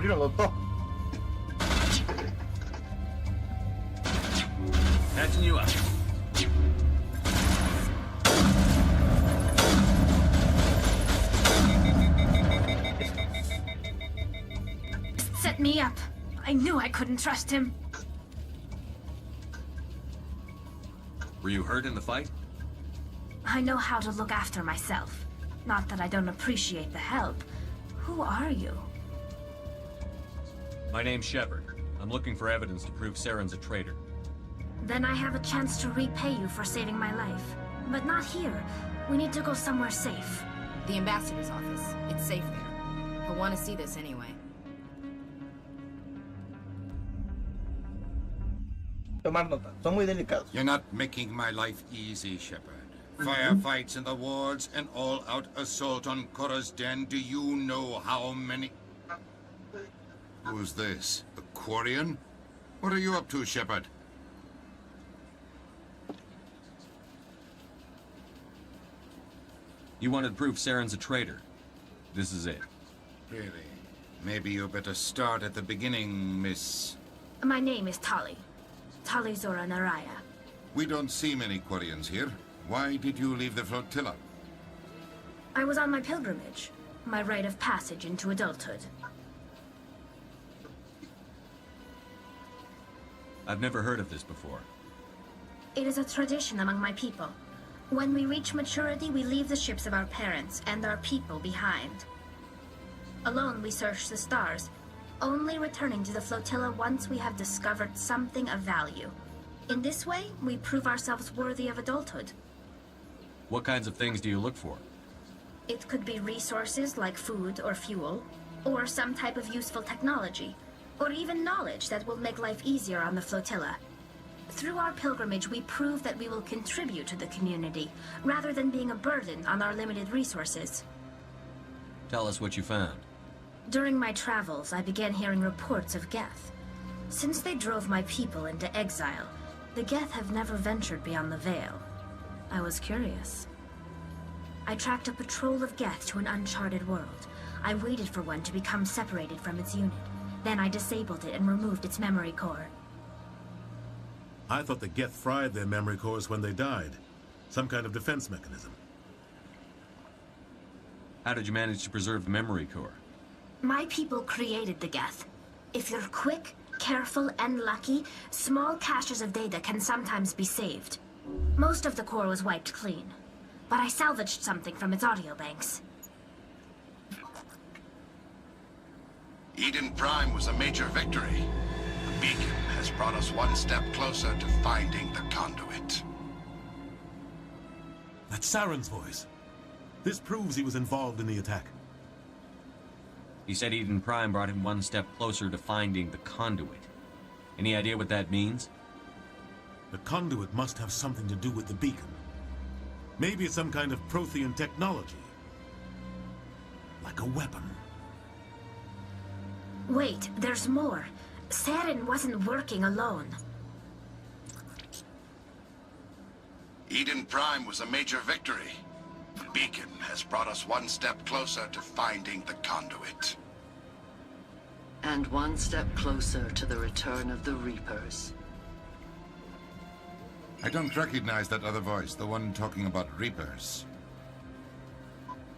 abrir un loto. Patching you up. Set me up. I knew I couldn't trust him. Were you hurt in the fight? I know how to look after myself. Not that I don't appreciate the help. Who are you? My name's Shepard. I'm looking for evidence to prove Saren's a traitor. Then I have a chance to repay you for saving my life. But not here. We need to go somewhere safe. The ambassador's office. It's safe there. He'll want to see this anyway. Tomar nota. Son muy delicados. You're not making my life easy, Shepard. Firefights in the wards, an all-out assault on Korra's den. Do you know how many... Who's this? A Quarian? What are you up to, Shepard? You wanted to prove Saren's a traitor. This is it. Really? Maybe you better start at the beginning, Miss... My name is Tali. Tali Zora Naraya. We don't see many Quarians here. Why did you leave the flotilla? I was on my pilgrimage. My rite of passage into adulthood. I've never heard of this before. It is a tradition among my people. When we reach maturity, we leave the ships of our parents and our people behind. Alone, we search the stars, only returning to the flotilla once we have discovered something of value. In this way, we prove ourselves worthy of adulthood. What kinds of things do you look for? It could be resources like food or fuel, or some type of useful technology, or even knowledge that will make life easier on the flotilla. Through our pilgrimage, we prove that we will contribute to the community, rather than being a burden on our limited resources. Tell us what you found. During my travels, I began hearing reports of Geth. Since they drove my people into exile, the Geth have never ventured beyond the Veil. I was curious. I tracked a patrol of Geth to an uncharted world. I waited for one to become separated from its unit. Then I disabled it and removed its memory core. I thought the Geth fried their memory cores when they died. Some kind of defense mechanism. How did you manage to preserve the memory core? My people created the Geth. If you're quick, careful, and lucky, small caches of data can sometimes be saved. Most of the core was wiped clean, but I salvaged something from its audio banks. Eden Prime was a major victory. The beacon has brought us one step closer to finding the conduit. That's Saren's voice. This proves he was involved in the attack. He said Eden Prime brought him one step closer to finding the conduit. Any idea what that means? The conduit must have something to do with the beacon. Maybe it's some kind of Prothean technology. Like a weapon. Wait, there's more. Saren wasn't working alone. Eden Prime was a major victory. The beacon has brought us one step closer to finding the conduit. And one step closer to the return of the Reapers. I don't recognize that other voice, the one talking about Reapers.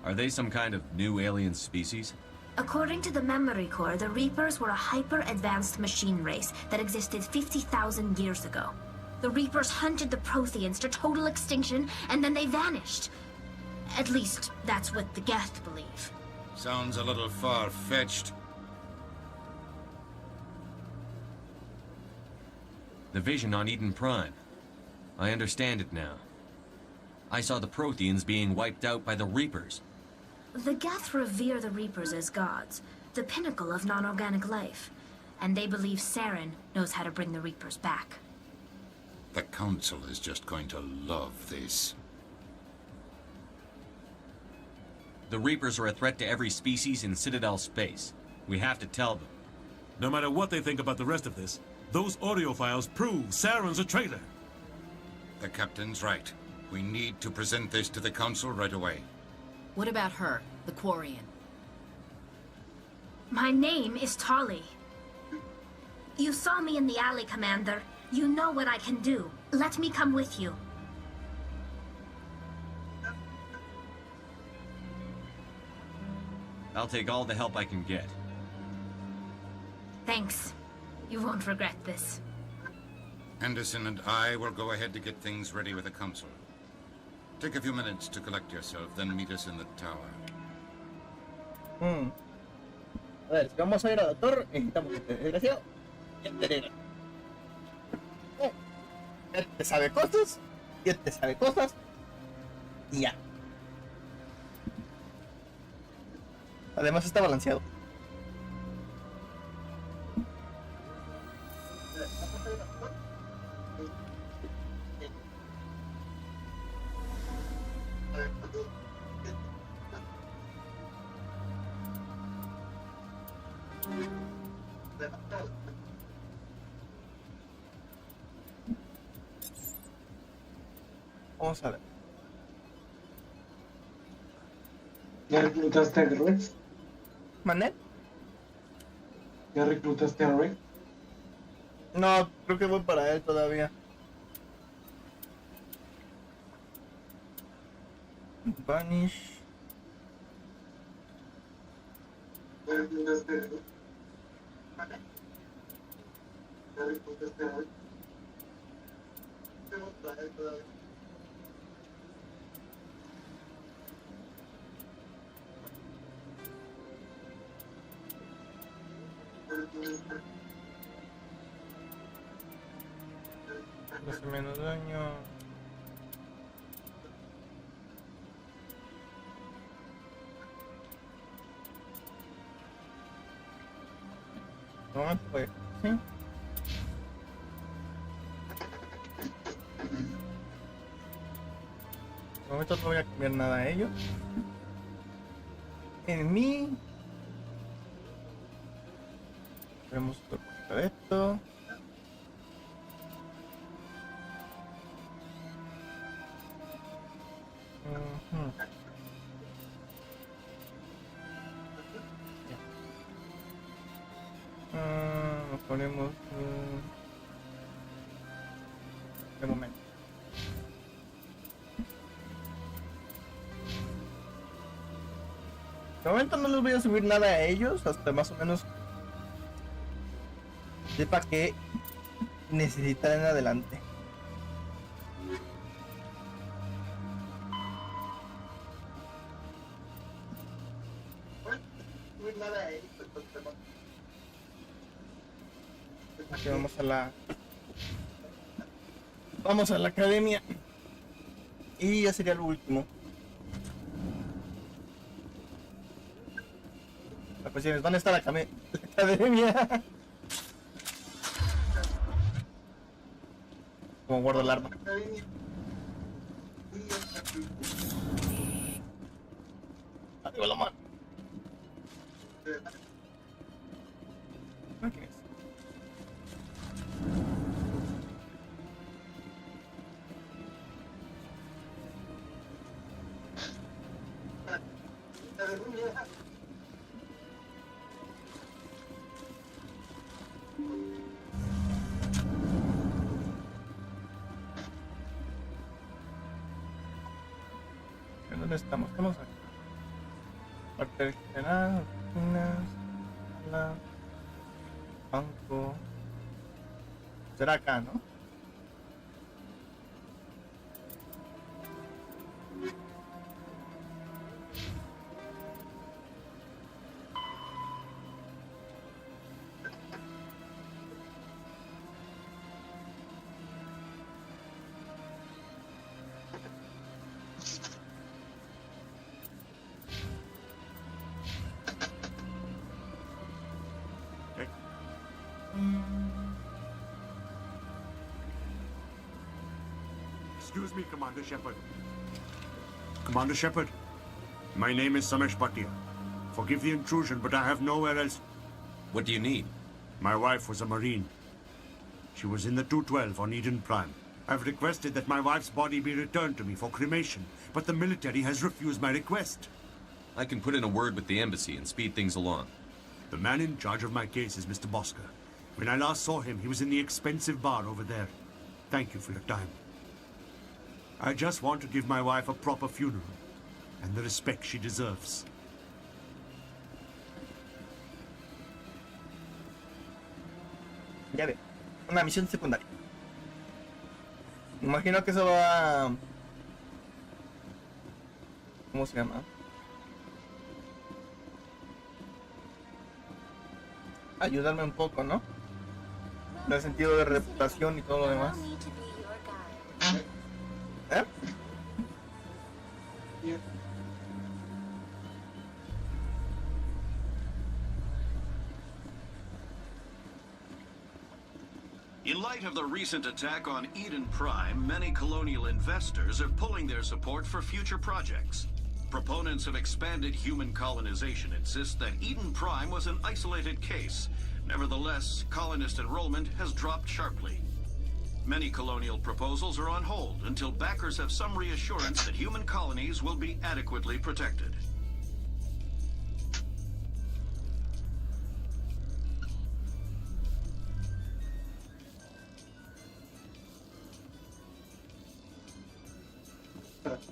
Are they some kind of new alien species? According to the memory core, the Reapers were a hyper-advanced machine race that existed 50,000 years ago. The Reapers hunted the Protheans to total extinction, and then they vanished. At least, that's what the Geth believe. Sounds a little far-fetched. The vision on Eden Prime. I understand it now. I saw the Protheans being wiped out by the Reapers. The Geth revere the Reapers as gods, the pinnacle of non-organic life. And they believe Saren knows how to bring the Reapers back. The Council is just going to love this. The Reapers are a threat to every species in Citadel space. We have to tell them. No matter what they think about the rest of this, those audio files prove Saren's a traitor. The Captain's right. We need to present this to the Council right away. What about her, the Quarian? My name is Tolly. You saw me in the alley, Commander. You know what I can do. Let me come with you. I'll take all the help I can get. Thanks. You won't regret this. Anderson and I will go ahead to get things ready with the council. Take a few minutes to collect yourself, then meet us in the tower. A ver, si vamos a ir a la torre, necesitamos que este desgraciado y este negro. Este sabe cosas, y este sabe cosas, y ya. Además está balanceado. Vamos a ver. ¿Ya reclutaste a Rex? ¿Manet? ¿Ya reclutaste a Rex? No, creo que voy para él todavía. Vanish. ¿Ya reclutaste a Rex? ¿Ya reclutaste a Rex? Voy para él todavía. No hace menos daño. No, pues, sí. De momento no voy a cambiar nada a ellos. En mí. Tenemos otro poquito de esto. Nos ponemos de momento. De momento no les voy a subir nada a ellos hasta más o menos sepa que necesitan en adelante. Aquí vamos a la academia y ya sería lo último. La cuestión es, ¿dónde está la academia? Como guardo el arma. Arriba la mano. ¿Quién es? ¿Dónde estamos? Estamos aquí. Parte general, oficinas, sala, banco. Será acá, ¿no? Excuse me, Commander Shepard. Commander Shepard, my name is Samesh Bhatia. Forgive the intrusion, but I have nowhere else. What do you need? My wife was a Marine. She was in the 212 on Eden Prime. I've requested that my wife's body be returned to me for cremation, but the military has refused my request. I can put in a word with the embassy and speed things along. The man in charge of my case is Mr. Bosca. When I last saw him, he was in the expensive bar over there. Thank you for your time. I just want to give my wife a proper funeral and the respect she deserves. Ya ve, una misión secundaria. Imagino que eso va... ¿Cómo se llama? Ayudarme un poco, ¿no? En el sentido de reputación y todo lo demás. ¿Eh? In light of the recent attack on Eden Prime, many colonial investors are pulling their support for future projects. Proponents of expanded human colonization insist that Eden Prime was an isolated case. Nevertheless, colonist enrollment has dropped sharply. Many colonial proposals are on hold until backers have some reassurance that human colonies will be adequately protected.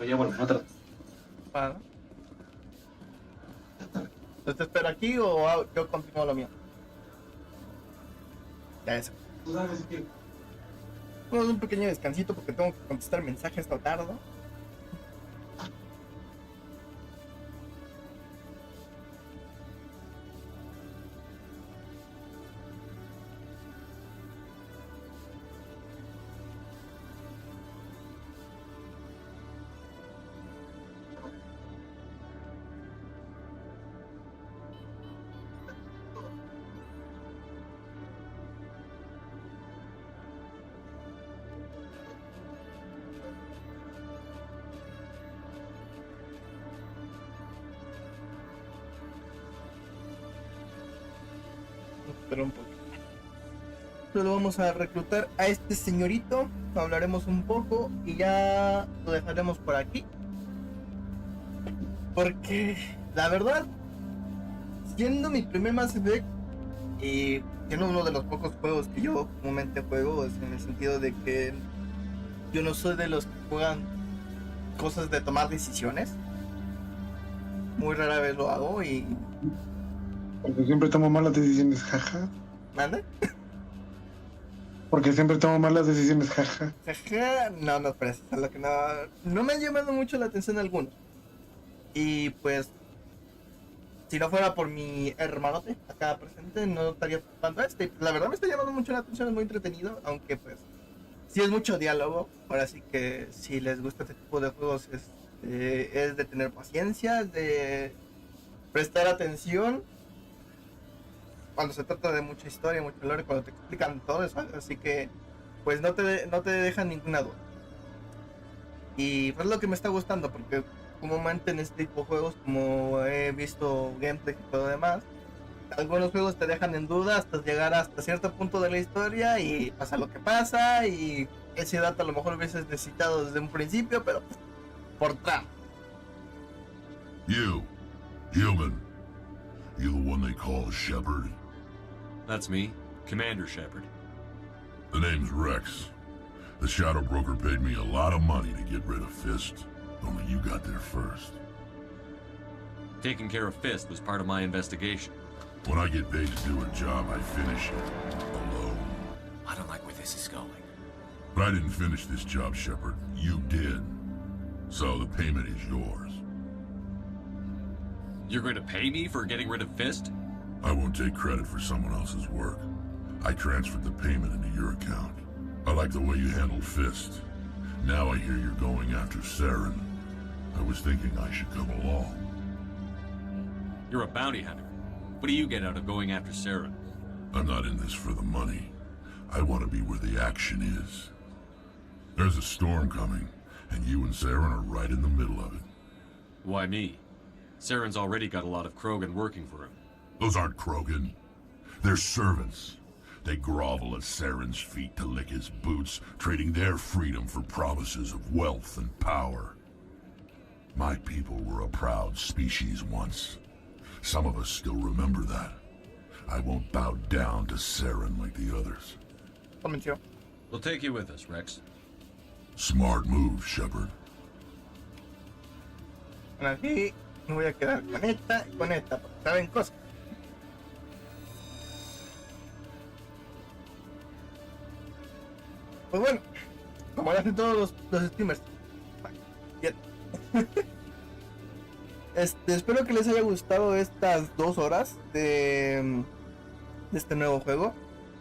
Oye, bueno, otra. Para. ¿Te espero aquí o yo continúo lo mío? Ya eso. Vamos a un pequeño descansito porque tengo que contestar mensajes esta tarde. Pero un poco. Solo vamos a reclutar a este señorito, hablaremos un poco y ya lo dejaremos por aquí. Porque la verdad, siendo mi primer Mass Effect y siendo uno de los pocos juegos que yo comúnmente juego, es en el sentido de que yo no soy de los que juegan cosas de tomar decisiones. Muy rara vez lo hago y... Porque siempre tomo malas decisiones, jaja. ¿Manda? Porque siempre tomo malas decisiones, jaja. Jaja, no, pero eso es lo que no me han llamado mucho la atención algunos. Y pues, si no fuera por mi hermanote acá presente, no estaría jugando este. La verdad me está llamando mucho la atención, es muy entretenido, aunque pues, sí es mucho diálogo. Ahora sí que si les gusta este tipo de juegos es de tener paciencia, es de prestar atención. Cuando se trata de mucha historia, mucho lore, cuando te explican todo eso, así que pues no te dejan ninguna duda. Y pues lo que me está gustando, porque comúnmente en este tipo de juegos, como he visto gameplay y todo lo demás, algunos juegos te dejan en duda hasta llegar hasta cierto punto de la historia y pasa lo que pasa, y ese dato a lo mejor hubieses necesitado desde un principio, pero por trama. You, human. You the one they call Shepard? That's me, Commander Shepard. The name's Rex. The Shadow Broker paid me a lot of money to get rid of Fist. Only you got there first. Taking care of Fist was part of my investigation. When I get paid to do a job, I finish it. Alone. I don't like where this is going. But I didn't finish this job, Shepard. You did. So the payment is yours. You're going to pay me for getting rid of Fist? I won't take credit for someone else's work. I transferred the payment into your account. I like the way you handled Fist. Now I hear you're going after Saren. I was thinking I should come along. You're a bounty hunter. What do you get out of going after Saren? I'm not in this for the money. I want to be where the action is. There's a storm coming, and you and Saren are right in the middle of it. Why me? Saren's already got a lot of Krogan working for him. Those aren't Krogan. They're servants. They grovel at Saren's feet to lick his boots, trading their freedom for promises of wealth and power. My people were a proud species once. Some of us still remember that. I won't bow down to Saren like the others. Convenció. We'll take you with us, Rex. Smart move, Shepard. Bueno, aquí me voy a quedar con esta y con esta, porque saben cosas. Pues bueno, como lo hacen todos los streamers. Bien. Espero que les haya gustado estas 2 horas de este nuevo juego.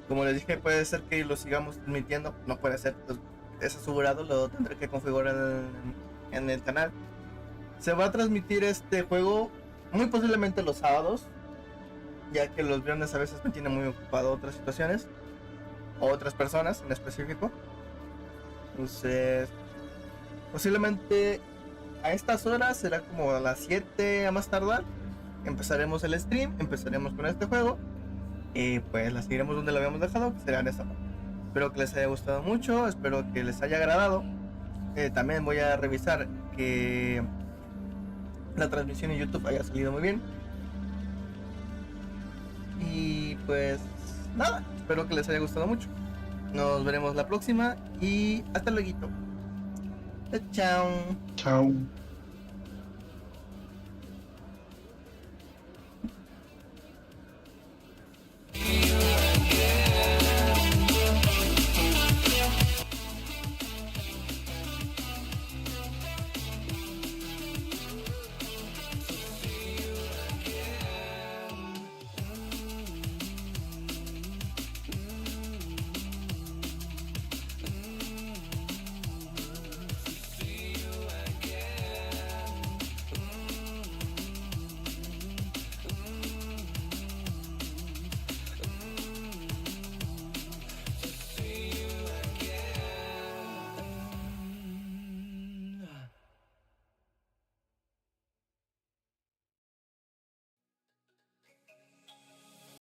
Como les dije, puede ser que lo sigamos transmitiendo. No puede ser, pues, es asegurado, lo tendré que configurar en el canal. Se va a transmitir este juego muy posiblemente los sábados, ya que los viernes a veces me tiene muy ocupado otras situaciones o otras personas en específico. Entonces, posiblemente a estas horas será como a las 7 a más tardar. Empezaremos el stream, empezaremos con este juego y pues la seguiremos donde lo habíamos dejado, que será en esta parte. Espero que les haya gustado mucho, espero que les haya agradado. También voy a revisar que la transmisión en YouTube haya salido muy bien. Y pues nada, espero que les haya gustado mucho. Nos veremos la próxima y hasta luego. Chao. Chao.